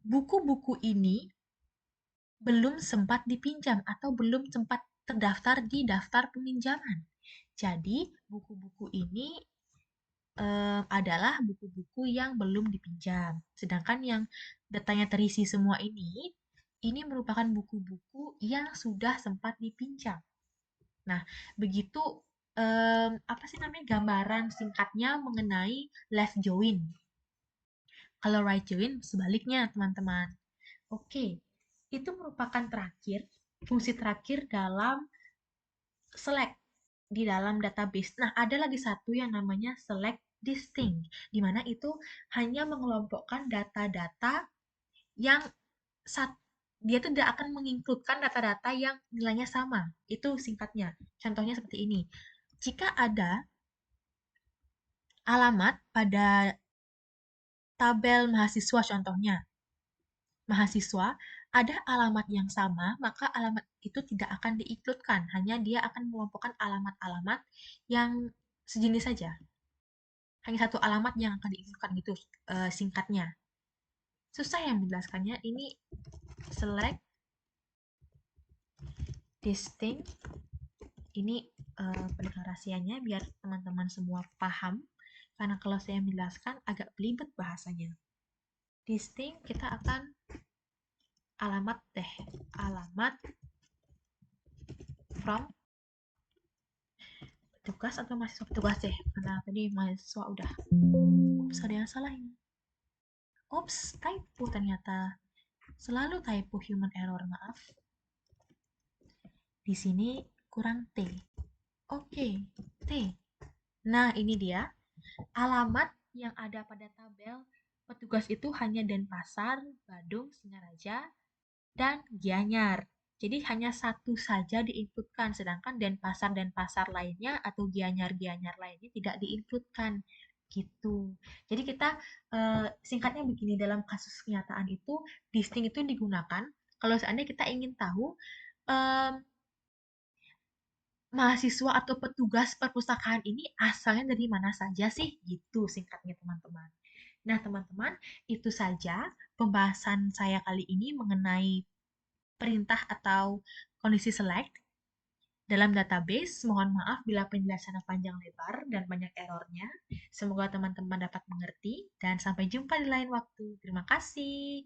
buku-buku ini belum sempat dipinjam atau belum sempat terdaftar di daftar peminjaman. Jadi, buku-buku ini adalah buku-buku yang belum dipinjam. Sedangkan yang datanya terisi semua ini merupakan buku-buku yang sudah sempat dipinjam. Nah, begitu apa sih namanya gambaran singkatnya mengenai left join. Kalau right join sebaliknya, teman-teman. Oke, itu merupakan fungsi terakhir dalam select di dalam database. Nah, ada lagi satu yang namanya select distinct, di mana itu hanya mengelompokkan data-data yang dia tidak akan menginkludkan data-data yang nilainya sama. Itu singkatnya. Contohnya seperti ini. Jika ada alamat pada tabel mahasiswa contohnya, mahasiswa ada alamat yang sama, maka alamat itu tidak akan diikludkan. Hanya dia akan mengelompokkan alamat-alamat yang sejenis saja. Hanya satu alamat yang akan diikludkan gitu singkatnya. Susah yang menjelaskannya. Ini select distinct. Ini pendeklarasiannya biar teman-teman semua paham. Karena kalau saya menjelaskan agak belibet bahasanya. Distinct kita akan alamat from petugas atau mahasiswa petugas deh, karena tadi mahasiswa udah. Ups, ada yang salah ini. Ups, typo ternyata. Selalu typo, human error, maaf. Di sini kurang T. Oke, T. Nah, ini dia. Alamat yang ada pada tabel petugas itu hanya Denpasar, Badung, Singaraja, dan Gianyar. Jadi hanya satu saja diinputkan, sedangkan Denpasar lainnya atau Gianyar lainnya tidak diinputkan. Gitu. Jadi kita singkatnya begini, dalam kasus kenyataan itu distinct itu digunakan kalau seandainya kita ingin tahu mahasiswa atau petugas perpustakaan ini asalnya dari mana saja sih, gitu singkatnya teman-teman. Nah teman-teman, itu saja pembahasan saya kali ini mengenai perintah atau kondisi select dalam database. Mohon maaf bila penjelasannya panjang lebar dan banyak errornya. Semoga teman-teman dapat mengerti dan sampai jumpa di lain waktu. Terima kasih.